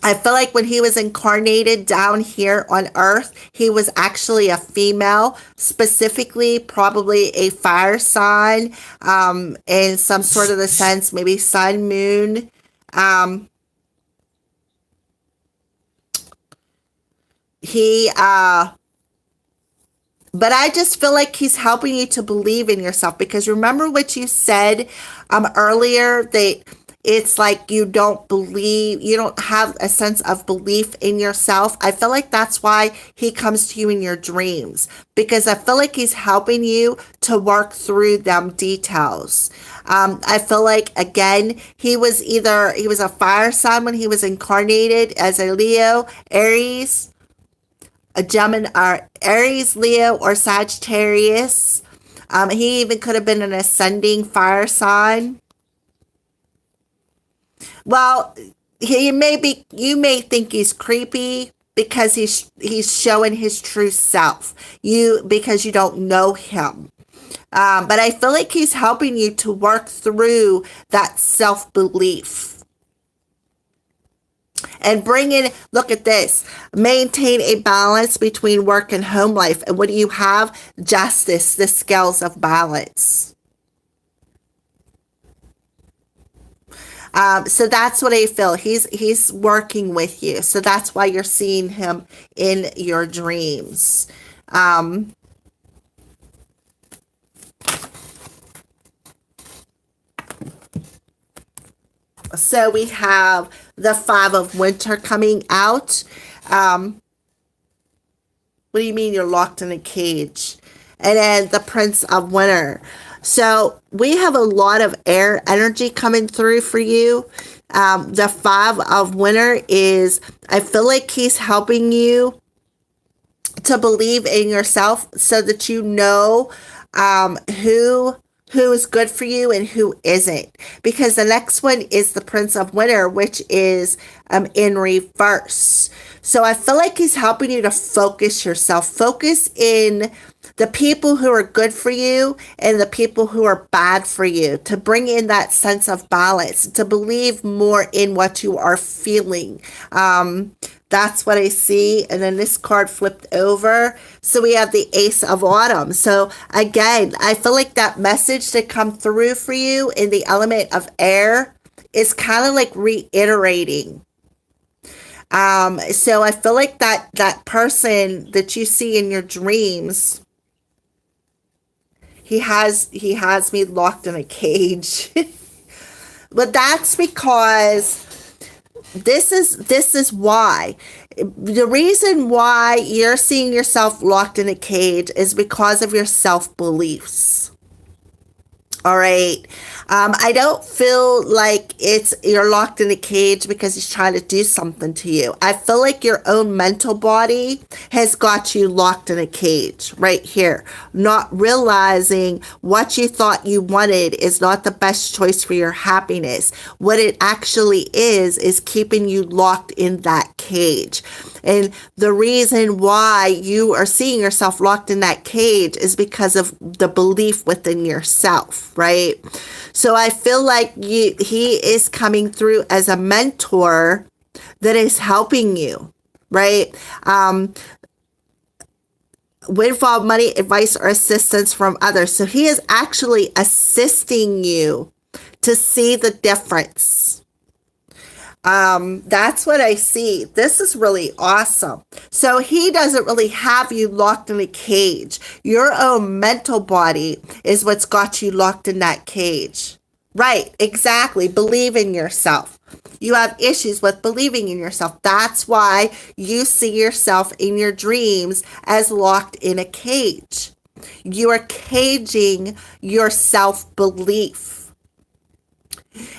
S1: I feel like when he was incarnated down here on Earth, he was actually a female, specifically probably a fire sign, in some sort of the sense, maybe sun, moon. Um, he But I just feel like he's helping you to believe in yourself, because remember what you said earlier, that it's like you don't believe, you don't have a sense of belief in yourself. I feel like that's why he comes to you in your dreams, because I feel like he's helping you to work through them details. I feel like, again, he was a fire sign when he was incarnated as a Leo, Aries, a Gemini, or Aries, Leo, or Sagittarius. He even could have been an ascending fire sign. Well, he may be. You may think he's creepy because he's showing his true self. Because you don't know him. But I feel like he's helping you to work through that self belief. And look at this, maintain a balance between work and home life. And what do you have? Justice, the scales of balance. So that's what I feel. He's working with you. So that's why you're seeing him in your dreams. So we have the Five of Winter coming out. What do you mean you're locked in a cage? And then the Prince of Winter. So we have a lot of air energy coming through for you. The Five of Winter is, I feel like he's helping you to believe in yourself so that you know who is good for you and who isn't. Because the next one is the Prince of Winter, which is in reverse. So I feel like he's helping you to focus yourself. Focus in the people who are good for you and the people who are bad for you, to bring in that sense of balance, to believe more in what you are feeling. That's what I see. And then this card flipped over. So we have the Ace of Autumn. So again, I feel like that message to come through for you in the element of air is kind of like reiterating. So I feel like that person that you see in your dreams, he has me locked in a cage. But that's because this is why. The reason why you're seeing yourself locked in a cage is because of your self-beliefs. All right. I don't feel like you're locked in a cage because he's trying to do something to you. I feel like your own mental body has got you locked in a cage right here, not realizing what you thought you wanted is not the best choice for your happiness. What it actually is keeping you locked in that cage. And the reason why you are seeing yourself locked in that cage is because of the belief within yourself, right? So I feel like he is coming through as a mentor that is helping you, right? Windfall money, advice, or assistance from others. So he is actually assisting you to see the difference. That's what I see. This is really awesome. So he doesn't really have you locked in a cage. Your own mental body is what's got you locked in that cage. Right, exactly. Believe in yourself. You have issues with believing in yourself. That's why you see yourself in your dreams as locked in a cage. You are caging your self-belief.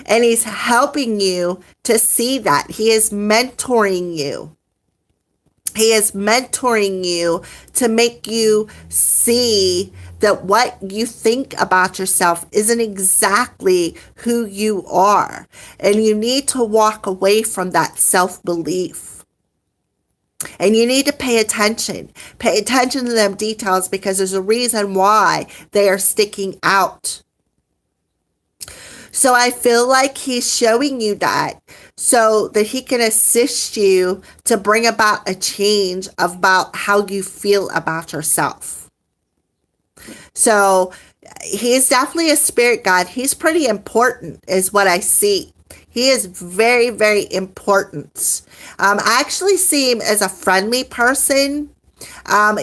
S1: And he's helping you to see that. He is mentoring you. He is mentoring you to make you see that what you think about yourself isn't exactly who you are. And you need to walk away from that self-belief. And you need to pay attention. Pay attention to them details, because there's a reason why they are sticking out. So I feel like he's showing you that so that he can assist you to bring about a change about how you feel about yourself. So he's definitely a spirit guide. He's pretty important, is what I see. He is very, very important. I actually see him as a friendly person.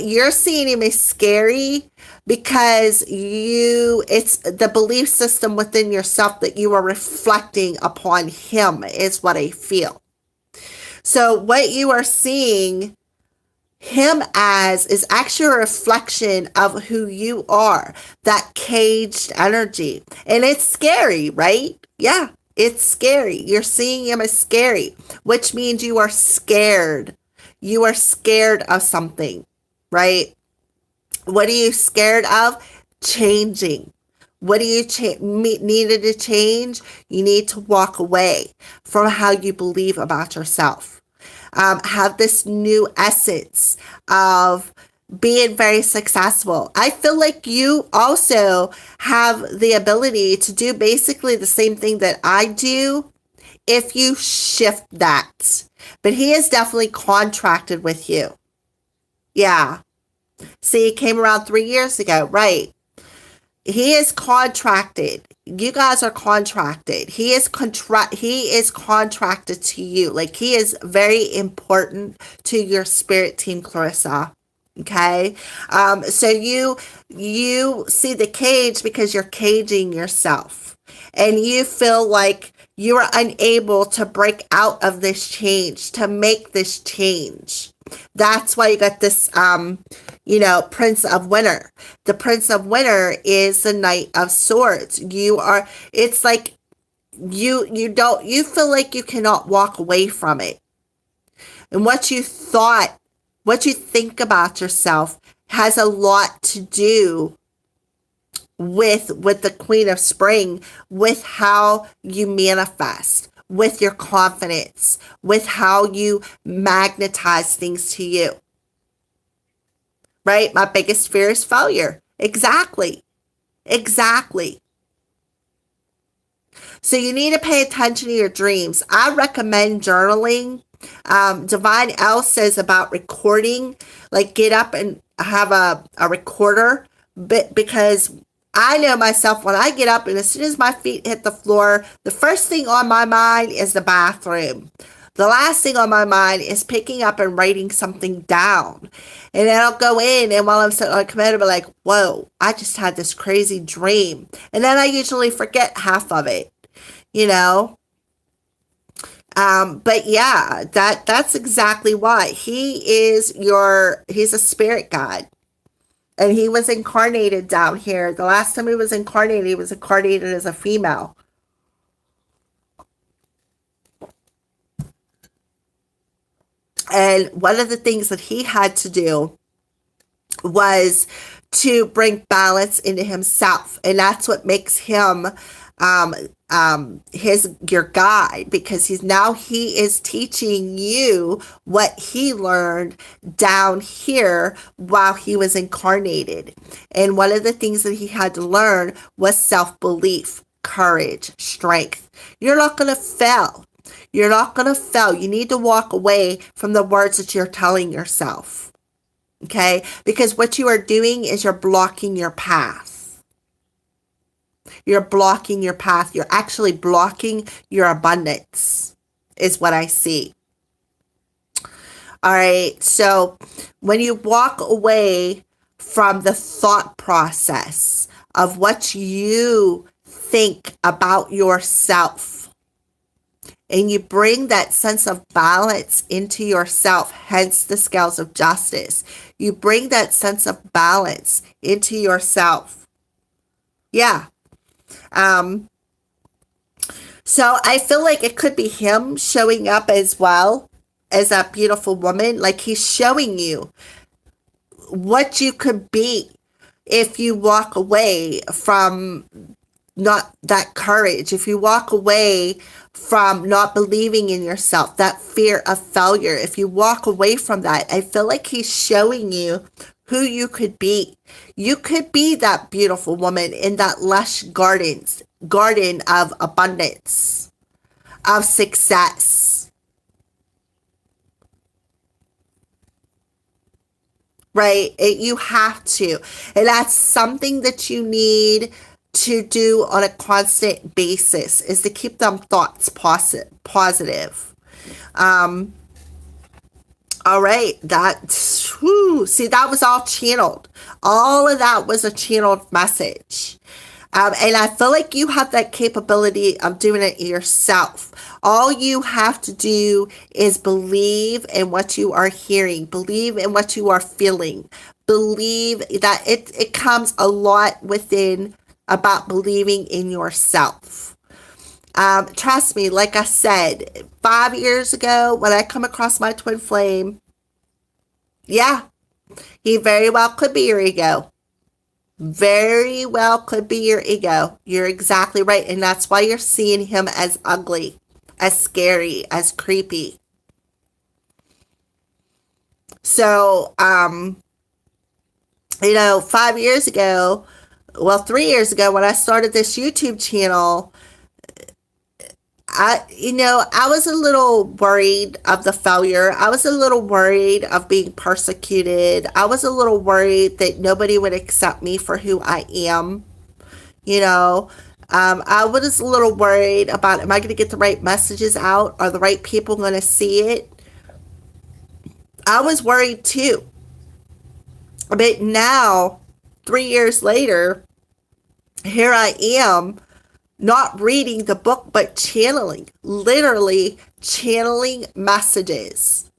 S1: You're seeing him as scary because it's the belief system within yourself that you are reflecting upon him, is what I feel. So what you are seeing him as is actually a reflection of who you are, that caged energy. And it's scary, right? Yeah, it's scary. You're seeing him as scary, which means you are scared. You are scared of something, right? What are you scared of? Changing. What do you needed to change? You need to walk away from how you believe about yourself. Have this new essence of being very successful. I feel like you also have the ability to do basically the same thing that I do if you shift that. But he is definitely contracted with you. Yeah. See, it came around 3 years ago, right? He is contracted. You guys are contracted. He is contracted to you. Like, he is very important to your spirit team, Clarissa. Okay? So you see the cage because you're caging yourself. And you feel like you are unable to break out of this change, to make this change. That's why you got this, Prince of Winter. The Prince of Winter is the Knight of Swords. It's like you feel like you cannot walk away from it. And what you think about yourself has a lot to do with the Queen of Spring, with how you manifest, with your confidence, with how you magnetize things to you. Right? My biggest fear is failure. Exactly. So you need to pay attention to your dreams. I recommend journaling. Divine L says about recording, like get up and have a recorder, because I know myself, when I get up and as soon as my feet hit the floor, the first thing on my mind is the bathroom. The last thing on my mind is picking up and writing something down. And then I'll go in, and while I'm sitting on command, I'll be like, whoa, I just had this crazy dream. And then I usually forget half of it, But yeah, that's exactly why. He's a spirit guide. And he was incarnated down here. The last time he was incarnated as a female. And one of the things that he had to do was to bring balance into himself. And that's what makes him your guide, because he is teaching you what he learned down here while he was incarnated. And one of the things that he had to learn was self-belief, courage, strength. You're not going to fail. You're not going to fail. You need to walk away from the words that you're telling yourself. Okay? Because what you are doing is you're blocking your path. You're blocking your path. You're actually blocking your abundance, is what I see. All right. So when you walk away from the thought process of what you think about yourself, and you bring that sense of balance into yourself, hence the scales of justice. You bring that sense of balance into yourself. Yeah. So I feel like it could be him showing up as well as a beautiful woman. Like, he's showing you what you could be if you walk away from not that courage, if you walk away from not believing in yourself, that fear of failure, if you walk away from that, I feel like he's showing you who you could be. You could be that beautiful woman in that lush garden of abundance. of success, right? You have to. And that's something that you need to do on a constant basis, is to keep them thoughts positive. Um, all right, see, that was all channeled. All of that was a channeled message. And I feel like you have that capability of doing it yourself. All you have to do is believe in what you are hearing, believe in what you are feeling, believe that it comes a lot within about believing in yourself. Trust me, like I said, 5 years ago when I come across my twin flame, yeah, he very well could be your ego. Very well could be your ego. You're exactly right. And that's why you're seeing him as ugly, as scary, as creepy. So, 5 years ago, well, 3 years ago, when I started this YouTube channel, I was a little worried of the failure. I was a little worried of being persecuted. I was a little worried that nobody would accept me for who I am. You know, I was a little worried about, am I going to get the right messages out? Are the right people going to see it? I was worried too. But now, 3 years later, here I am, not reading the book, but channeling, literally channeling messages.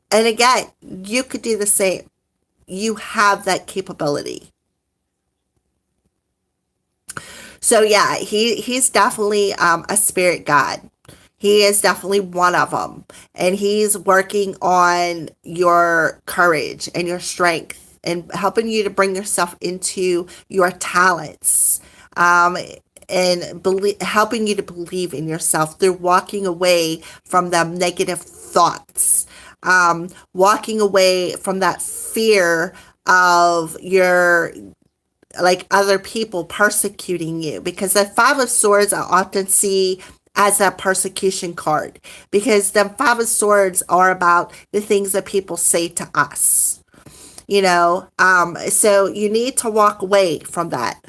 S1: And again, you could do the same. You have that capability. So yeah, he's definitely a spirit guide. He is definitely one of them. And he's working on your courage and your strength and helping you to bring yourself into your talents. And helping you to believe in yourself through walking away from the negative thoughts, walking away from that fear of your, like, other people persecuting you, because the Five of Swords I often see as a persecution card, because the Five of Swords are about the things that people say to us, so you need to walk away from that.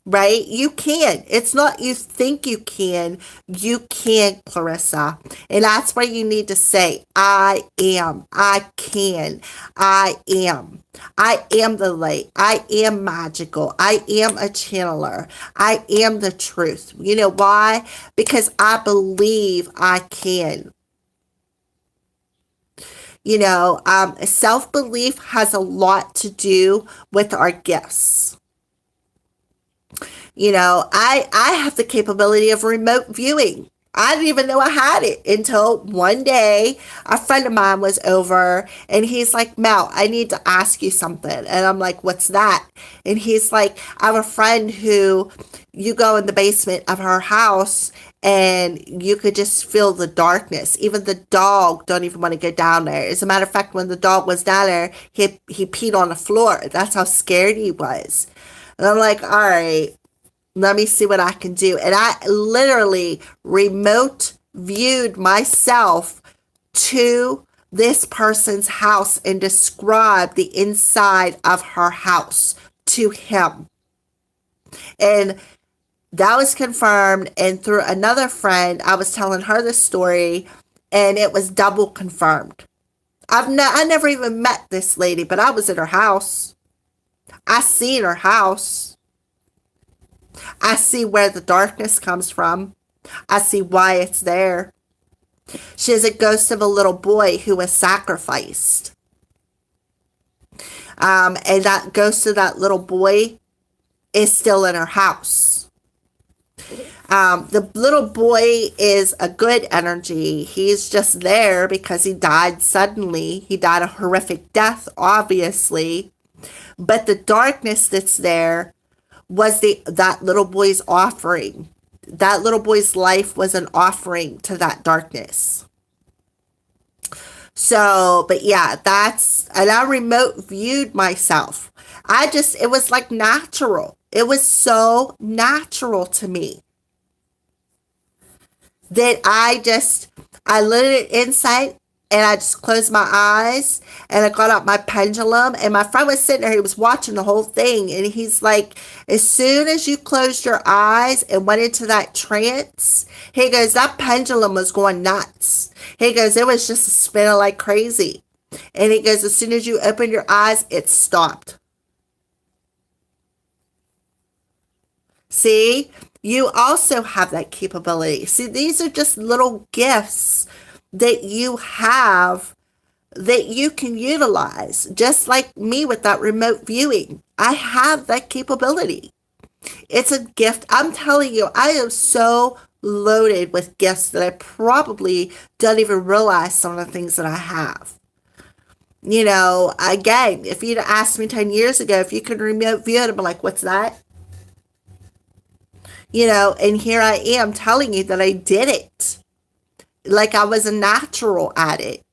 S1: Right? You can. It's not you think you can. You can, Clarissa. And that's where you need to say, I am. I can. I am. I am the light. I am magical. I am a channeler. I am the truth. You know why? Because I believe I can. Self-belief has a lot to do with our gifts. I have the capability of remote viewing. I didn't even know I had it until one day a friend of mine was over and he's like, Mel, I need to ask you something. And I'm like, what's that? And he's like, I have a friend who you go in the basement of her house and you could just feel the darkness. Even the dog don't even want to go down there. As a matter of fact, when the dog was down there, he peed on the floor. That's how scared he was. And I'm like, all right, let me see what I can do. And I literally remote viewed myself to this person's house and described the inside of her house to him. And that was confirmed. And through another friend, I was telling her the story and it was double confirmed. I never even met this lady, but I was at her house. I seen her house. I see where the darkness comes from. I see why it's there. She is a ghost of a little boy who was sacrificed. And that ghost of that little boy is still in her house. The little boy is a good energy. He's just there because he died suddenly. He died a horrific death, obviously. But the darkness that's there was that little boy's offering. That little boy's life was an offering to that darkness. So, but yeah, and I remote viewed myself. It was like natural. It was so natural to me. that I let it insight, and I just closed my eyes and I got out my pendulum, and my friend was sitting there, he was watching the whole thing, and he's like, as soon as you closed your eyes and went into that trance, he goes, that pendulum was going nuts. He goes, it was just spinning like crazy. And he goes, as soon as you opened your eyes, it stopped. See, you also have that capability. See, these are just little gifts that you have that you can utilize. Just like me with that remote viewing, I have that capability. It's a gift. I'm telling you, I am so loaded with gifts that I probably don't even realize some of the things that I have. Again, if you'd asked me 10 years ago if you could remote view it, I'd be like, what's that? And here I am telling you that I did it. Like I was a natural at it.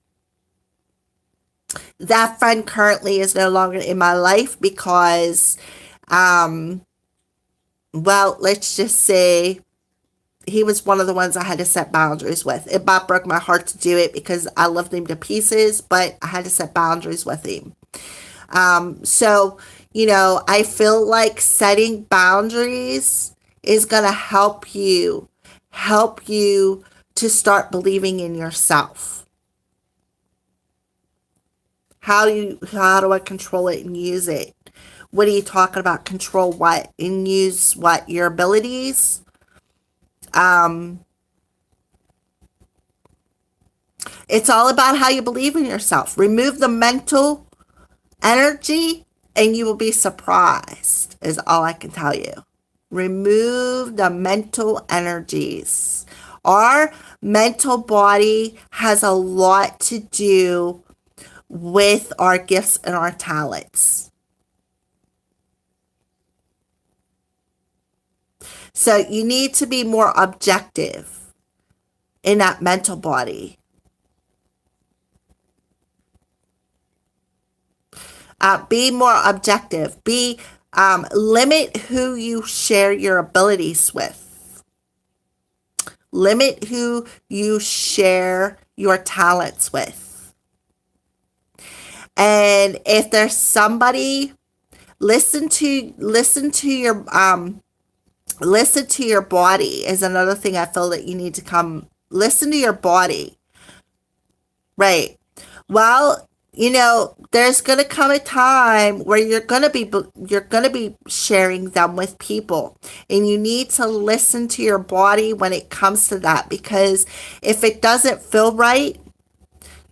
S1: That friend currently is no longer in my life because, well, let's just say he was one of the ones I had to set boundaries with. It about broke my heart to do it because I loved him to pieces, but I had to set boundaries with him. So, I feel like setting boundaries is going to help you to start believing in yourself. How do I control it and use it? What are you talking about? Control what? And use what? Your abilities? It's all about how you believe in yourself. Remove the mental energy and you will be surprised, is all I can tell you. Remove the mental energies. Our mental body has a lot to do with our gifts and our talents. So you need to be more objective in that mental body. Be more objective. Limit who you share your abilities with. Limit who you share your talents with. And if there's somebody, listen to your body is another thing I feel that you need to listen to your body. Right. Well, there's going to come a time where you're going to be sharing them with people, and you need to listen to your body when it comes to that, because if it doesn't feel right,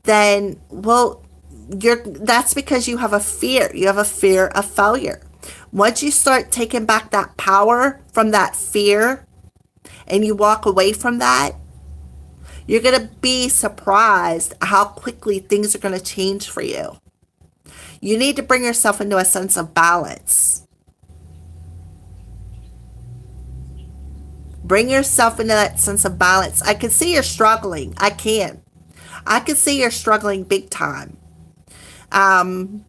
S1: then, well, that's because you have a fear. You have a fear of failure. Once you start taking back that power from that fear and you walk away from that, you're going to be surprised how quickly things are going to change for you. You need to bring yourself into a sense of balance. Bring yourself into that sense of balance. I can see you're struggling. I can see you're struggling big time. But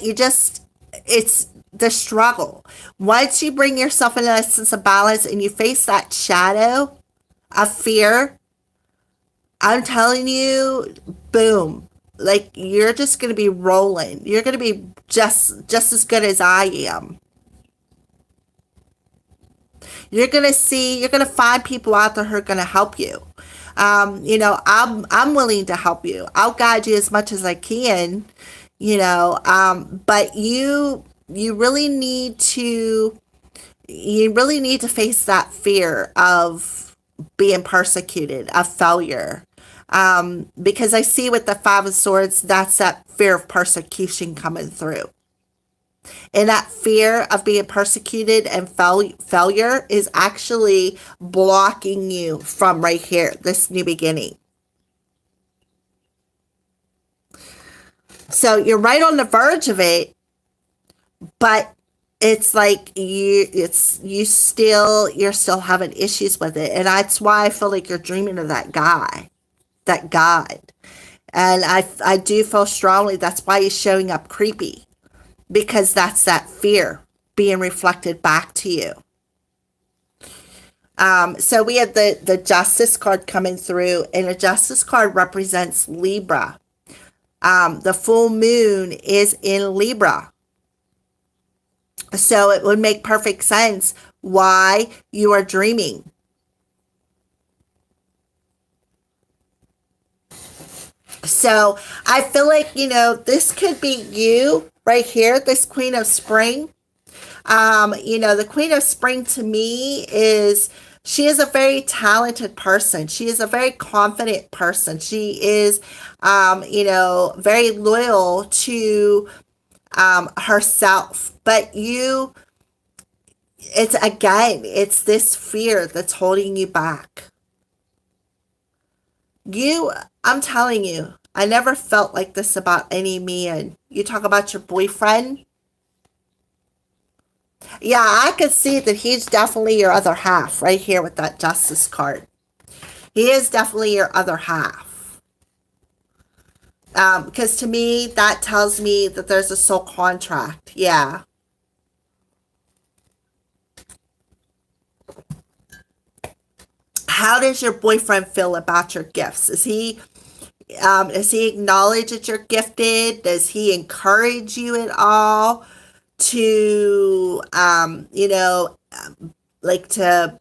S1: it's the struggle. Once you bring yourself into that sense of balance and you face that shadow of fear, I'm telling you, boom. Like, you're just going to be rolling. You're going to be just as good as I am. You're going to find people out there who are going to help you. I'm willing to help you. I'll guide you as much as I can, but you really need to face that fear of being persecuted, of failure. Because I see with the Five of Swords, that's that fear of persecution coming through. And that fear of being persecuted and failure is actually blocking you from right here, this new beginning. So you're right on the verge of it, but it's like you're still having issues with it. And that's why I feel like you're dreaming of that guy, that God. And I do feel strongly that's why he's showing up creepy, because that's that fear being reflected back to you. So we have the Justice card coming through, and the Justice card represents Libra. The full moon is in Libra. So it would make perfect sense why you are dreaming. So I feel like, this could be you right here, this Queen of Spring. The Queen of Spring to me she is a very talented person. She is a very confident person. She is, very loyal to herself. But it's this fear that's holding you back. I'm telling you, I never felt like this about any man. You talk about your boyfriend. Yeah, I could see that he's definitely your other half right here with that Justice card. He is definitely your other half. Because to me, that tells me that there's a soul contract. Yeah. How does your boyfriend feel about your gifts? Does he acknowledge that you're gifted? Does he encourage you at all to, like to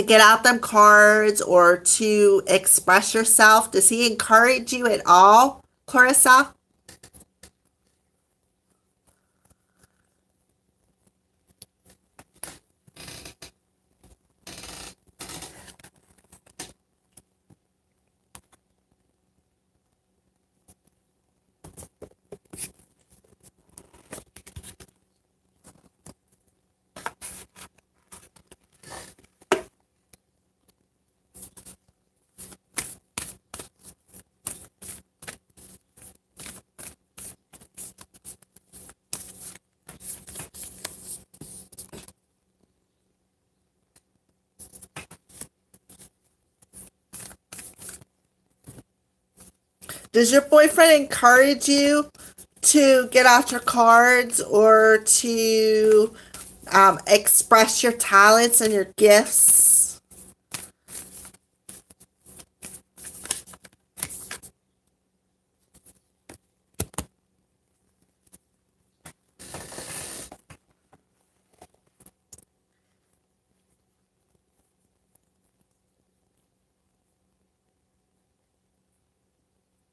S1: get out them cards or to express yourself? Does he encourage you at all, Clarissa? Does your boyfriend encourage you to get out your cards or to express your talents and your gifts?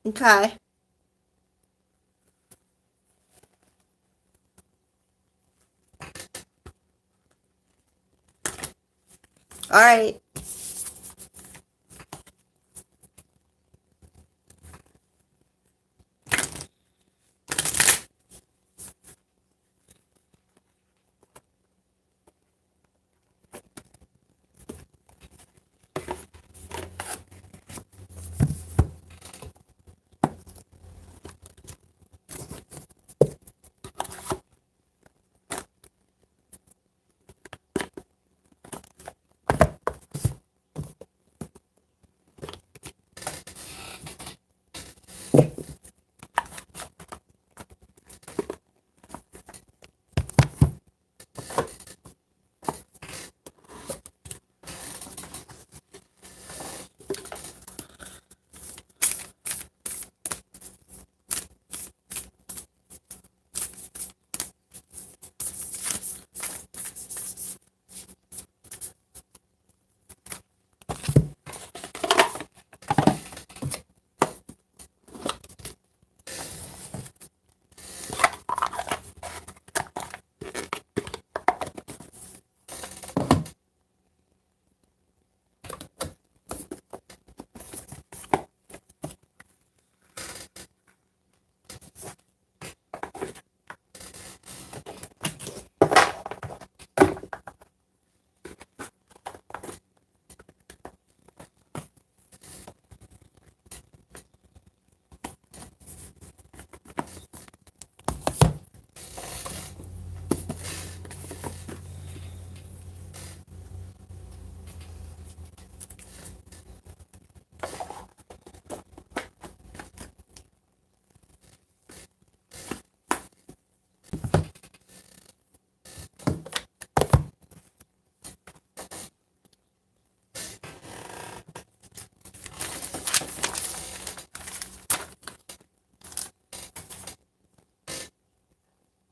S1: Okay. All right.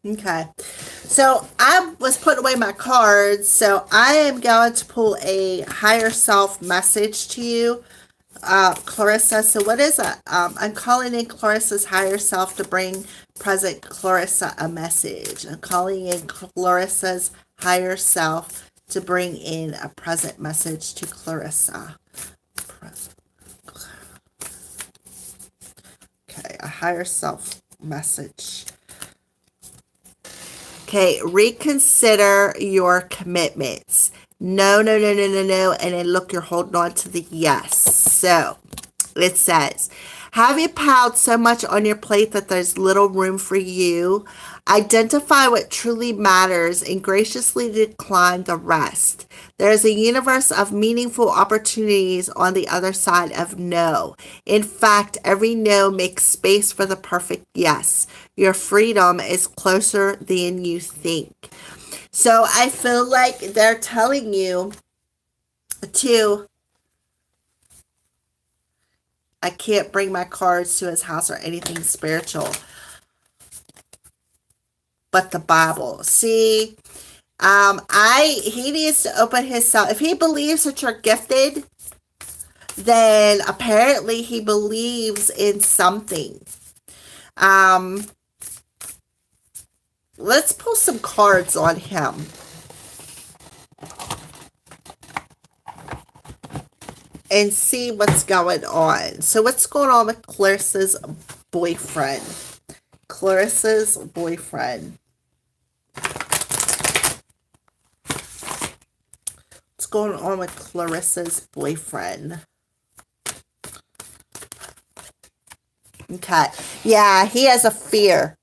S1: Okay. So I was putting away my cards. So I am going to pull a higher self message to you, Clarissa. So what is it? I'm calling in Clarissa's higher self to bring present Clarissa a message. I'm calling in Clarissa's higher self to bring in a present message to Clarissa. Okay, a higher self message. Okay, reconsider your commitments. No, no, no, no, no, no. And then look, you're holding on to the yes. So it says, have you piled so much on your plate that there's little room for you? Identify what truly matters and graciously decline the rest. There is a universe of meaningful opportunities on the other side of no. In fact, every no makes space for the perfect yes. Your freedom is closer than you think. So I feel like they're telling you to, I can't bring my cards to his house or anything spiritual but the Bible. See, he needs to open himself. If he believes that you're gifted, then apparently he believes in something. Let's pull some cards on him. And see what's going on. So what's going on with Clarissa's boyfriend? Clarissa's boyfriend. What's going on with Clarissa's boyfriend? Okay. Yeah, he has a fear.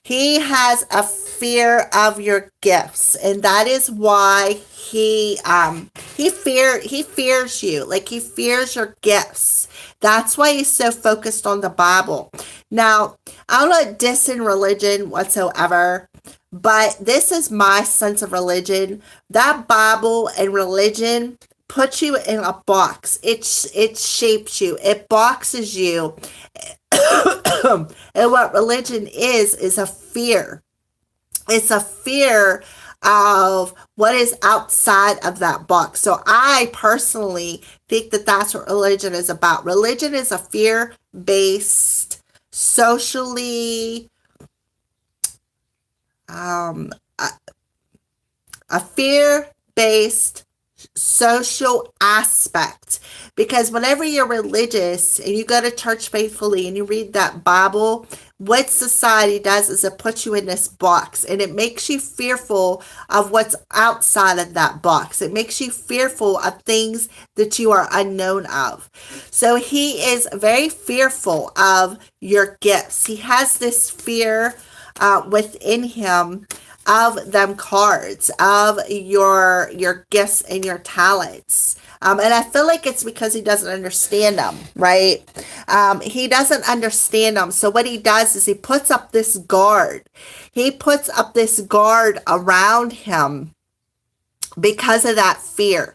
S1: He has a fear of your gifts, and that is why he fears you. Like, he fears your gifts. That's why he's so focused on the Bible. Now, I'm not dissing religion whatsoever, but this is my sense of religion. That Bible and religion puts you in a box. It shapes you. It boxes you. And what religion is a fear. It's a fear of what is outside of that box. So I personally think that that's what religion is about. Religion is a fear-based, socially, a fear-based social aspect, because whenever you're religious and you go to church faithfully and you read that Bible, what society does is it puts you in this box, and it makes you fearful of what's outside of that box. It makes you fearful of things that you are unknown of. So he is very fearful of your gifts. He has this fear within him of them cards, of your gifts and your talents. And I feel like it's because he doesn't understand them, right? He doesn't understand them. So what he does is he puts up this guard. He puts up this guard around him because of that fear.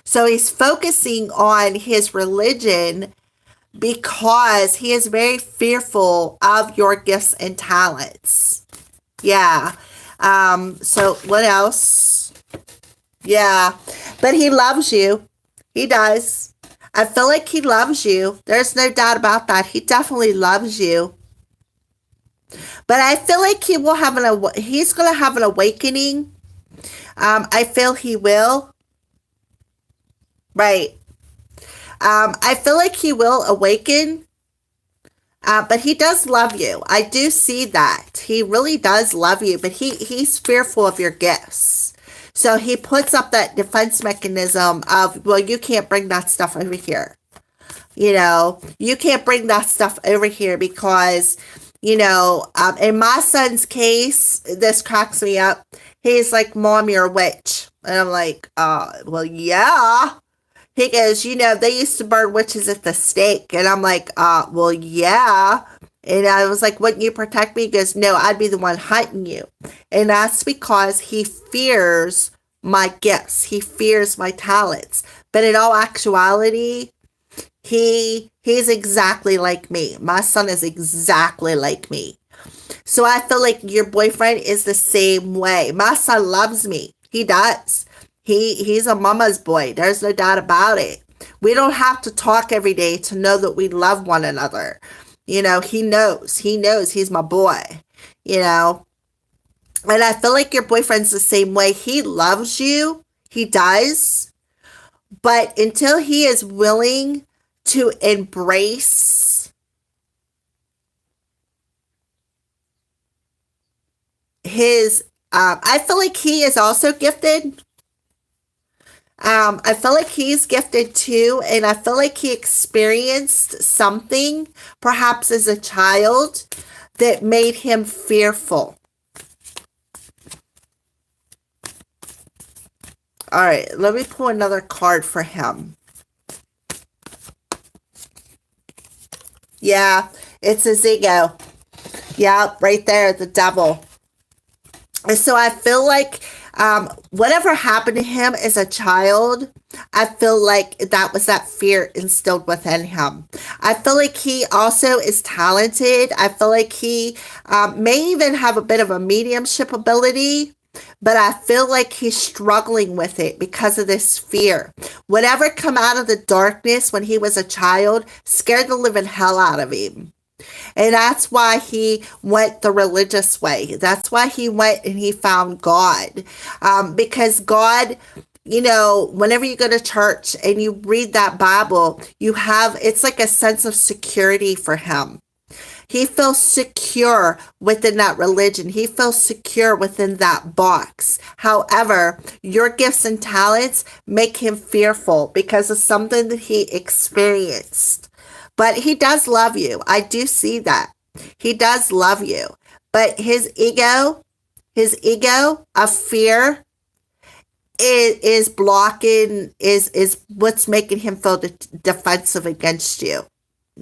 S1: So he's focusing on his religion because he is very fearful of your gifts and talents. Yeah. So what else? Yeah, but he loves you. He does. I feel like he loves you. There's no doubt about that. He definitely loves you. But I feel like he's going to have an awakening. I feel he will. Right. I feel like he will awaken. But he does love you. I do see that. He really does love you, but he's fearful of your gifts. So he puts up that defense mechanism of, well, you can't bring that stuff over here. You can't bring that stuff over here because, in my son's case, this cracks me up. He's like, Mom, you're a witch. And I'm like, well, yeah. He goes, they used to burn witches at the stake. And I'm like, well, yeah. And I was like, wouldn't you protect me? He goes, no, I'd be the one hunting you. And that's because he fears my gifts. He fears my talents. But in all actuality, he's exactly like me. My son is exactly like me. So I feel like your boyfriend is the same way. My son loves me. He does. He's a mama's boy. There's no doubt about it. We don't have to talk every day to know that we love one another. You know, he knows. He knows he's my boy. You know, and I feel like your boyfriend's the same way. He loves you. He does. But until he is willing to embrace his, I feel like he is also gifted. I feel like he's gifted too, and I feel like he experienced something, perhaps as a child, that made him fearful. All right, let me pull another card for him. Yeah, it's his ego. Yeah, right there, the devil. And so I feel like whatever happened to him as a child, I feel like that was that fear instilled within him. I feel like he also is talented. I feel like he may even have a bit of a mediumship ability, but I feel like he's struggling with it because of this fear. Whatever come out of the darkness when he was a child scared the living hell out of him. And that's why he went the religious way. That's why he went and he found God. Because God, you know, whenever you go to church and you read that Bible, you have, it's like a sense of security for him. He feels secure within that religion. He feels secure within that box. However, your gifts and talents make him fearful because of something that he experienced. But he does love you. I do see that. He does love you. But his ego of fear is blocking, is what's making him feel defensive against you.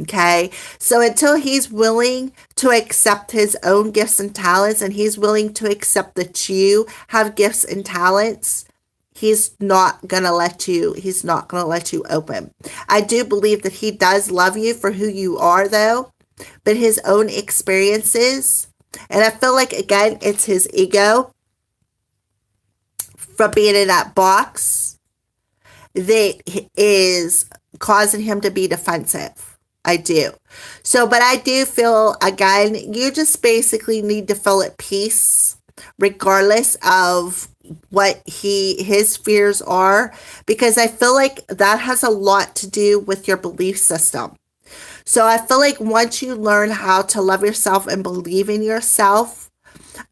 S1: Okay. So until he's willing to accept his own gifts and talents, and he's willing to accept that you have gifts and talents, he's not going to let you open. I do believe that he does love you for who you are though, but his own experiences, and I feel like again, it's his ego from being in that box that is causing him to be defensive. I do. So, but I do feel, again, you just basically need to feel at peace, regardless of what his fears are, because I feel like that has a lot to do with your belief system. So I feel like once you learn how to love yourself and believe in yourself,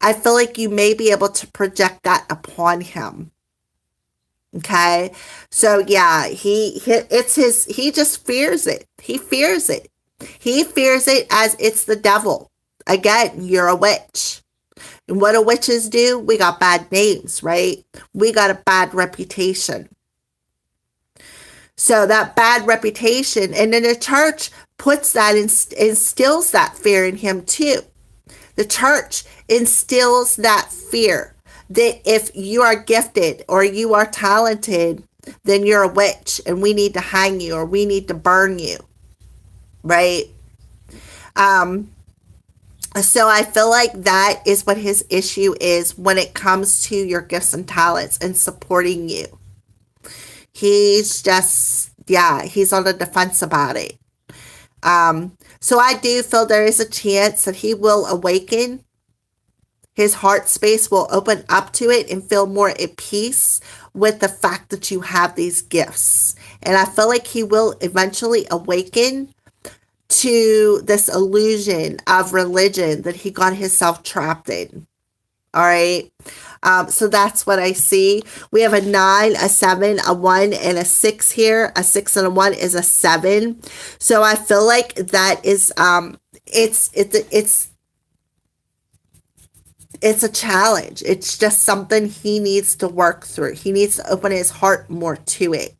S1: I feel like you may be able to project that upon him. Okay. So yeah, he just fears it. He fears it. He fears it as it's the devil. Again, you're a witch. And what do witches do? We got bad names, right? We got a bad reputation. So that bad reputation, and then the church puts that, instills that fear in him too. The church instills that fear that if you are gifted or you are talented, then you're a witch and we need to hang you or we need to burn you, right? So I feel like that is what his issue is when it comes to your gifts and talents and supporting you. He's just, yeah, he's on the defense about it. So I do feel there is a chance that he will awaken. His heart space will open up to it and feel more at peace with the fact that you have these gifts. And I feel like he will eventually awaken to this illusion of religion that he got himself trapped in. All right. So that's what I see. We have a 9, a 7, a 1, and a 6 here. A 6 and a 1 is a 7. So I feel like that is it's a challenge. It's just something he needs to work through. He needs to open his heart more to it.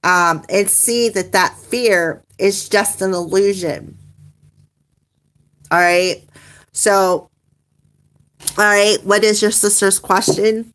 S1: And see that fear is just an illusion. All right. So, all right. What is your sister's question?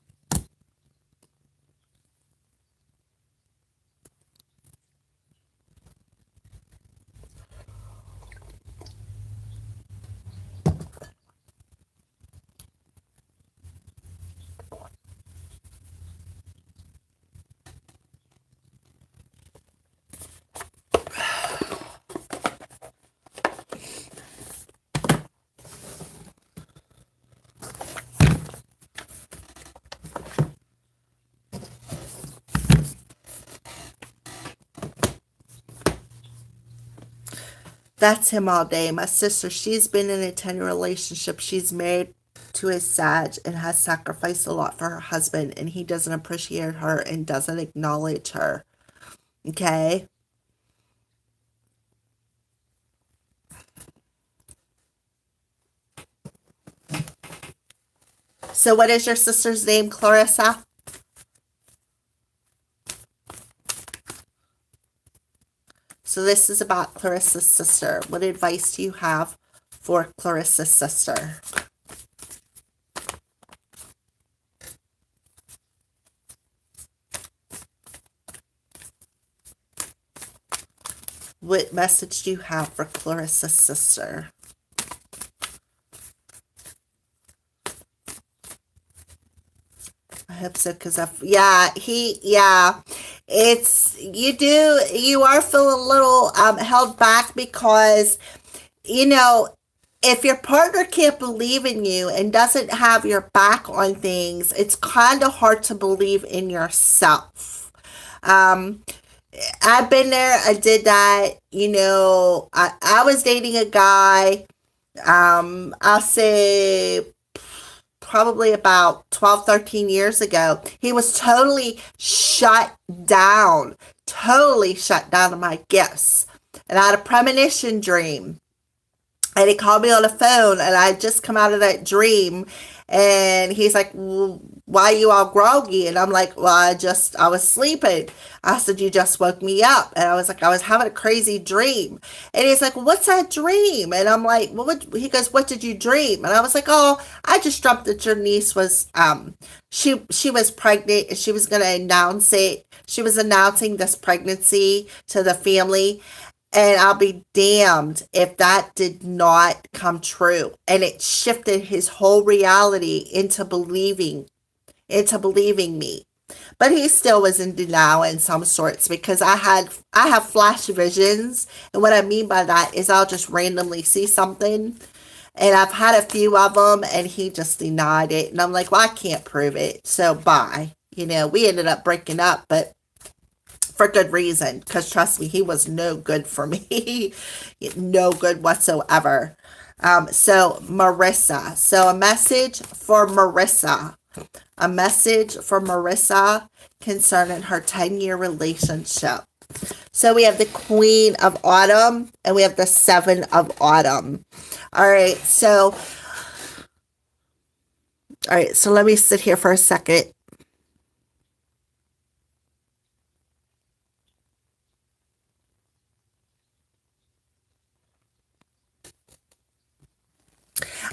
S1: That's him all day. My sister, she's been in a 10-year relationship. She's married to a Sag and has sacrificed a lot for her husband, and he doesn't appreciate her and doesn't acknowledge her. Okay? So what is your sister's name, Clarissa? So this is about Clarissa's sister. What advice do you have for Clarissa's sister? What message do you have for Clarissa's sister? I hope so, because you are feeling a little held back because, you know, if your partner can't believe in you and doesn't have your back on things, it's kind of hard to believe in yourself. Um, I've been there. I did that. I was dating a guy, I'll say probably about 12, 13 years ago. He was totally shut down to my gifts. And I had a premonition dream. And he called me on the phone, and I just come out of that dream. And he's like, well, why are you all groggy? And I'm like, well, I was sleeping. I said, you just woke me up. And I was like, I was having a crazy dream. And he's like, well, what's that dream? And I'm like, well, he goes, what did you dream? And I was like, oh, I just dreamt that your niece was, she was pregnant and she was going to announce it. She was announcing this pregnancy to the family. And I'll be damned if that did not come true. And it shifted his whole reality into believing me. But he still was in denial in some sorts because I have flash visions. And what I mean by that is I'll just randomly see something. And I've had a few of them and he just denied it. And I'm like, well, I can't prove it. So bye. We ended up breaking up, but for good reason, because trust me, he was no good for me. No good whatsoever. So Marissa. So a message for Marissa. A message for Marissa concerning her 10-year relationship. So we have the Queen of Autumn and we have the Seven of Autumn. All right, so let me sit here for a second.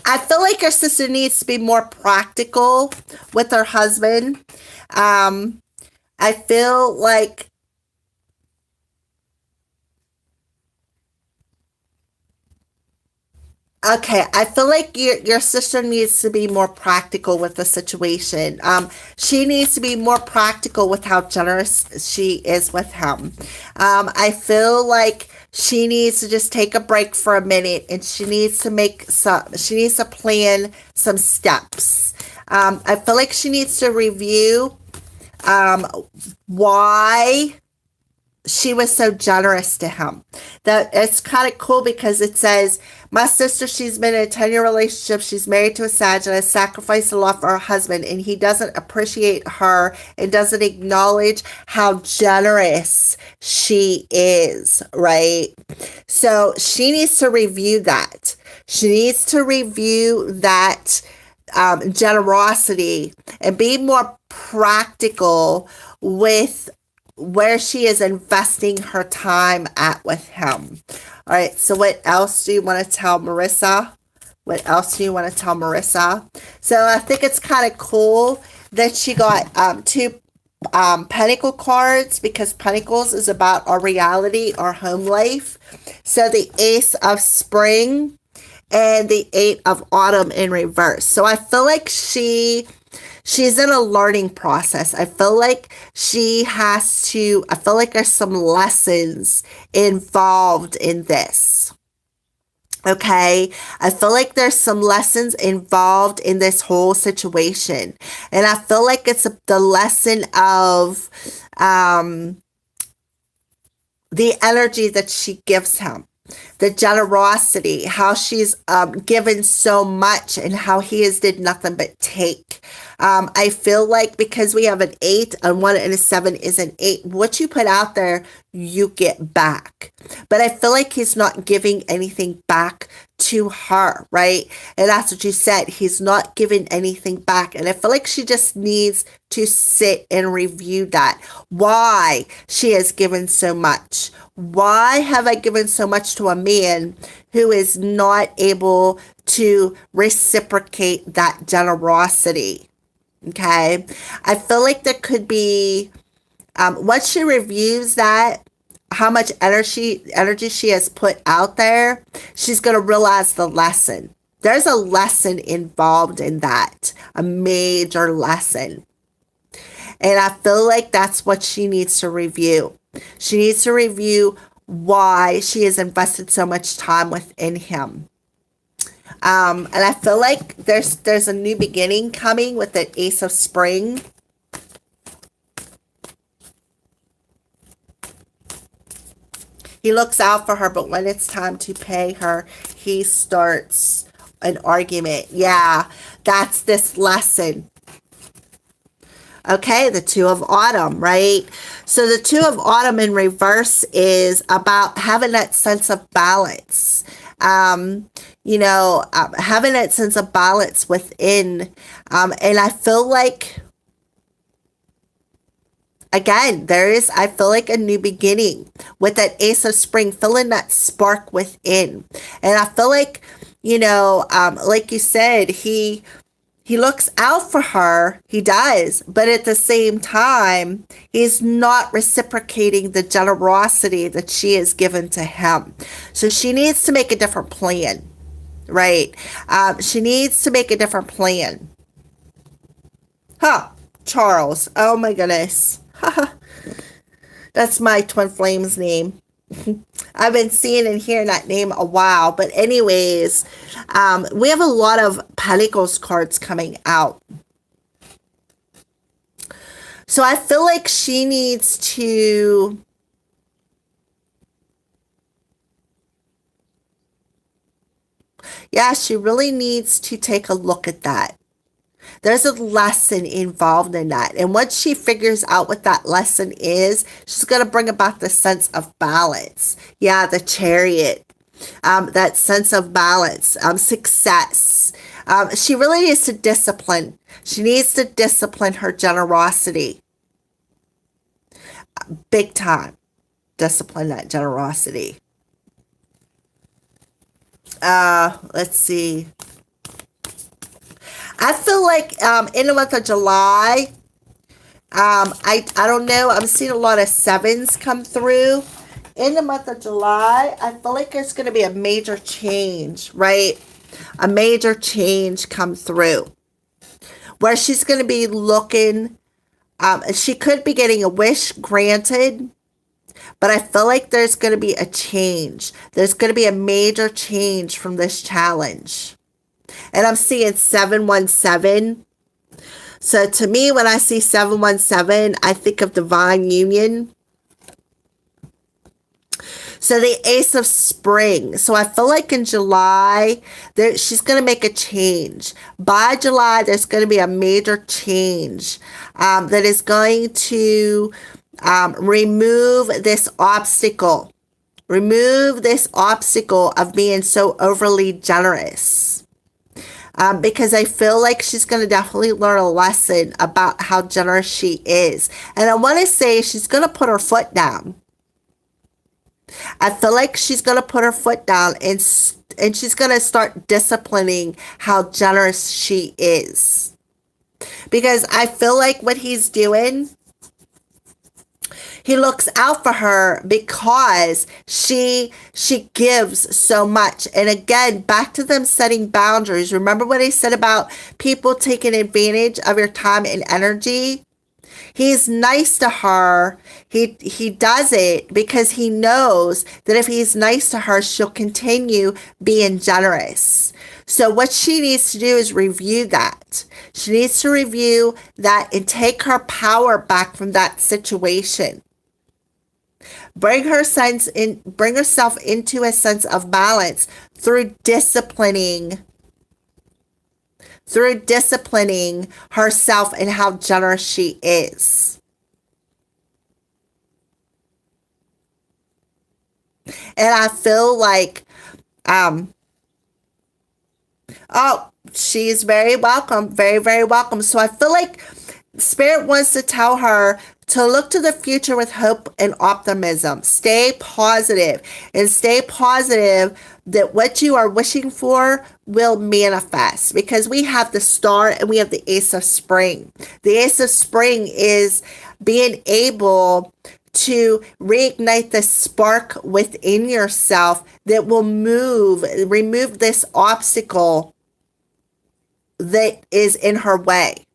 S1: I feel like your sister needs to be more practical with her husband. I feel like, okay, I feel like your sister needs to be more practical with the situation. She needs to be more practical with how generous she is with him. I feel like she needs to just take a break for a minute and she needs to plan some steps. I feel like she needs to review why she was so generous to him. That it's kind of cool because it says, my sister, she's been in a 10-year relationship. She's married to a Sag and has sacrificed a lot for her husband, and he doesn't appreciate her and doesn't acknowledge how generous she is, right? So she needs to review that. She needs to review that generosity and be more practical with where she is investing her time at with him. All right, so what else do you want to tell Marissa? What else do you want to tell Marissa? So I think it's kind of cool that she got two Pentacle cards, because Pentacles is about our reality, our home life. So the Ace of Spring and the Eight of Autumn in reverse. So I feel like she's in a learning process. I feel like I feel like there's some lessons involved in this. Okay. I feel like there's some lessons involved in this whole situation. And I feel like it's the lesson of the energy that she gives him. the generosity, how she's given so much and how he has did nothing but take. I feel like because we have an 8 and 1 and a 7 is an 8, what you put out there, you get back. But I feel like he's not giving anything back to her, right? And that's what you said. He's not giving anything back. And I feel like she just needs to sit and review that. Why she has given so much. Why have I given so much to a man who is not able to reciprocate that generosity? Okay. I feel like there could be, once she reviews that, how much energy she has put out there, she's going to realize the lesson. There's a lesson involved in that, a major lesson. And I feel like that's what she needs to review. She needs to review why she has invested so much time within him. And I feel like there's a new beginning coming with the Ace of Spring. He looks out for her, but when it's time to pay her, he starts an argument. Yeah, that's this lesson. Okay, the Two of Autumn, right? So the Two of Autumn in reverse is about having that sense of balance. Having that sense of balance within. And I feel like, again, I feel like a new beginning with that Ace of Spring, feeling that spark within. And I feel like, like you said, he looks out for her. He does. But at the same time, he's not reciprocating the generosity that she has given to him. So she needs to make a different plan, right? She needs to make a different plan. Charles. Oh my goodness. That's my twin flame's name. I've been seeing and hearing that name a while. But anyways, we have a lot of Pentacles cards coming out. So I feel like she needs to... Yeah, she really needs to take a look at that. There's a lesson involved in that. And once she figures out what that lesson is, she's going to bring about the sense of balance. Yeah, the Chariot. That sense of balance. Success. She really needs to discipline. She needs to discipline her generosity. Big time. Discipline that generosity. Let's see. I feel like in the month of July, I don't know, I'm seeing a lot of 7s come through. In the month of July, I feel like there's going to be a major change, right? A major change come through. Where she's going to be looking, she could be getting a wish granted, but I feel like there's going to be a change. There's going to be a major change from this challenge. And I'm seeing 717. So to me, when I see 717, I think of divine union. So the Ace of Spring. So I feel like in July, she's going to make a change. By July, there's going to be a major change that is going to remove this obstacle. Remove this obstacle of being so overly generous. Because I feel like she's going to definitely learn a lesson about how generous she is. And I want to say she's going to put her foot down. I feel like she's going to put her foot down and she's going to start disciplining how generous she is. Because I feel like what he's doing, he looks out for her because she gives so much. And again, back to them setting boundaries. Remember what I said about people taking advantage of your time and energy? He's nice to her. He does it because he knows that if he's nice to her, she'll continue being generous. So what she needs to do is review that. She needs to review that and take her power back from that situation. Bring herself into a sense of balance through disciplining herself and how generous she is. And I feel like, oh, she's very welcome, very, very welcome. So I feel like Spirit wants to tell her to look to the future with hope and optimism. Stay positive and stay positive that what you are wishing for will manifest, because we have the Star and we have the Ace of Spring. The Ace of Spring is being able to reignite the spark within yourself that will remove this obstacle that is in her way.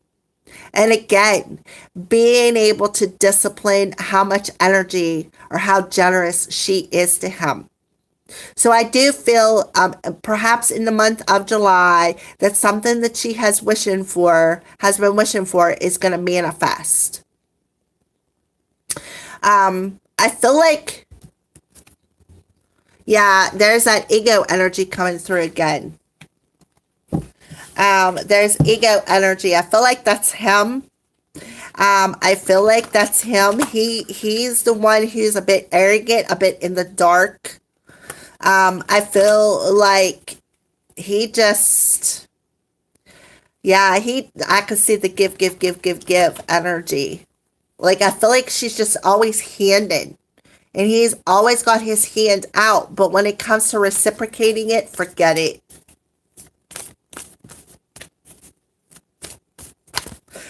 S1: And again, being able to discipline how much energy or how generous she is to him. So I do feel perhaps in the month of July that something that she has been wishing for is going to manifest. I feel like, yeah, there's that ego energy coming through again. There's ego energy. I feel like that's him. I feel like that's him. He's the one who's a bit arrogant, a bit in the dark. I feel like he just, yeah, I could see the give energy. Like, I feel like she's just always handing, and he's always got his hand out. But when it comes to reciprocating it, forget it.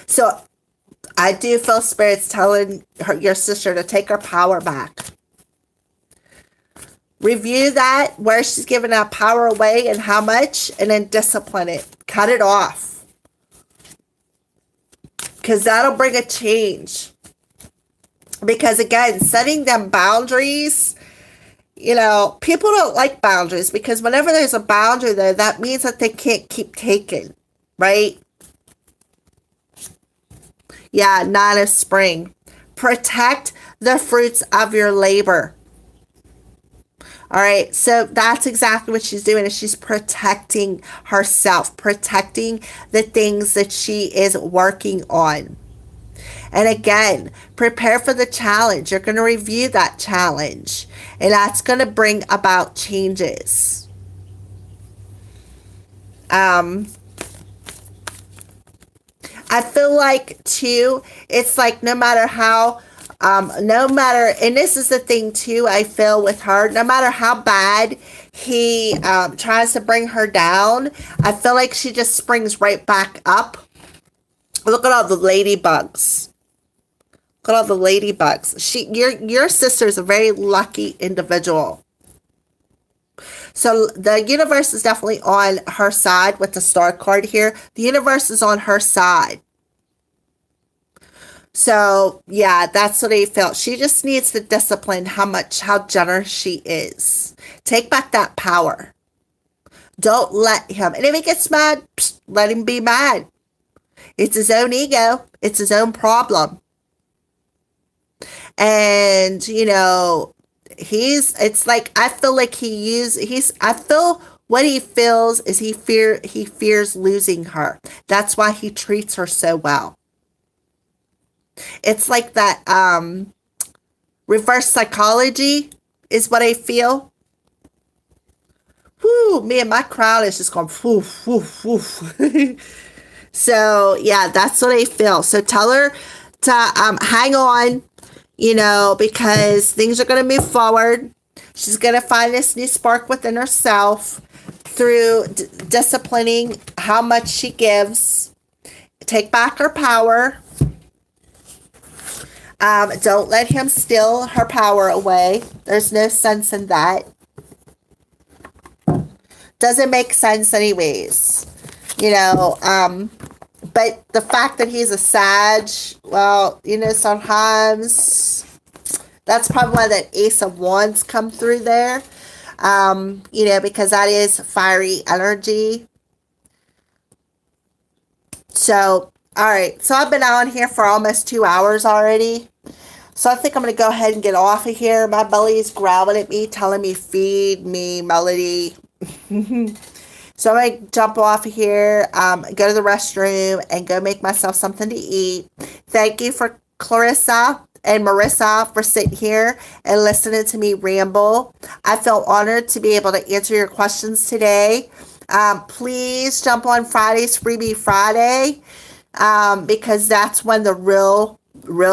S1: So I do feel Spirit's telling your sister to take her power back. Review that, where she's giving that power away and how much, and then discipline it. Cut it off. Because that'll bring a change. Because again, setting them boundaries, people don't like boundaries, because whenever there's a boundary there, that means that they can't keep taking, right? Yeah, Nine of Spring. Protect the fruits of your labor. All right, so that's exactly what she's doing, is she's protecting herself, protecting the things that she is working on. And again, prepare for the challenge. You're going to review that challenge, and that's going to bring about changes. I feel like, too, it's like no matter, and this is the thing, too, I feel with her, no matter how bad he tries to bring her down, I feel like she just springs right back up. Look at all the ladybugs. Look at all the ladybugs. Your sister is a very lucky individual. So the universe is definitely on her side with the Star card here. The universe is on her side. So, yeah, that's what I felt. She just needs to discipline how generous she is. Take back that power. Don't let him. And if he gets mad, let him be mad. It's his own ego. It's his own problem. And, it's like, I feel like I feel what he feels is he fears losing her. That's why he treats her so well. It's like that, reverse psychology is what I feel. Whoo, man, my crowd is just going, woof, woof, woof. So, yeah, that's what I feel. So tell her to hang on, because things are going to move forward. She's going to find this new spark within herself through disciplining how much she gives. Take back her power. Don't let him steal her power away. There's no sense in that. Doesn't make sense anyways. But the fact that he's a Sag, well, sometimes that's probably why that Ace of Wands come through there. Because that is fiery energy. So, all right. So I've been on here for almost 2 hours already. So I think I'm going to go ahead and get off of here. My belly is growling at me, telling me, feed me, Melody. So I'm going to jump off of here, go to the restroom, and go make myself something to eat. Thank you for Clarissa and Marissa for sitting here and listening to me ramble. I feel honored to be able to answer your questions today. Please jump on Friday's Freebie Friday, because that's when the real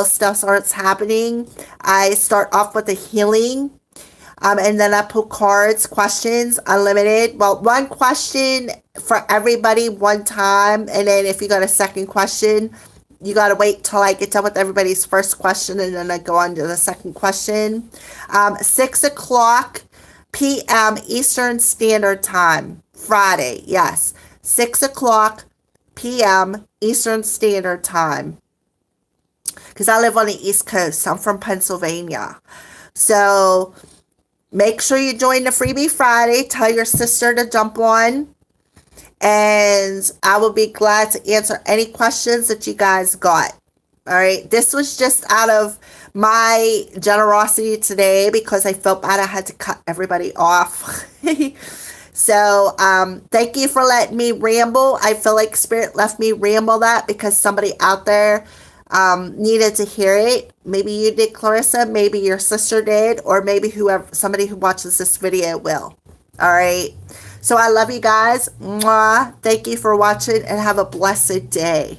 S1: stuff starts happening. I start off with a healing, and then I put cards, questions, unlimited. Well, one question for everybody one time, and then if you got a second question, you got to wait till I get done with everybody's first question, and then I go on to the second question. 6 o'clock p.m. Eastern Standard Time, Friday, yes. 6 o'clock p.m. Eastern Standard Time. Because I live on the East Coast. I'm from Pennsylvania. So make sure you join the Freebie Friday. Tell your sister to jump on. And I will be glad to answer any questions that you guys got. All right. This was just out of my generosity today because I felt bad I had to cut everybody off. So thank you for letting me ramble. I feel like Spirit left me ramble that because somebody out there needed to hear it. Maybe you did, Clarissa. Maybe your sister did. Or maybe somebody who watches this video will. All right. So I love you guys. Mwah. Thank you for watching and have a blessed day.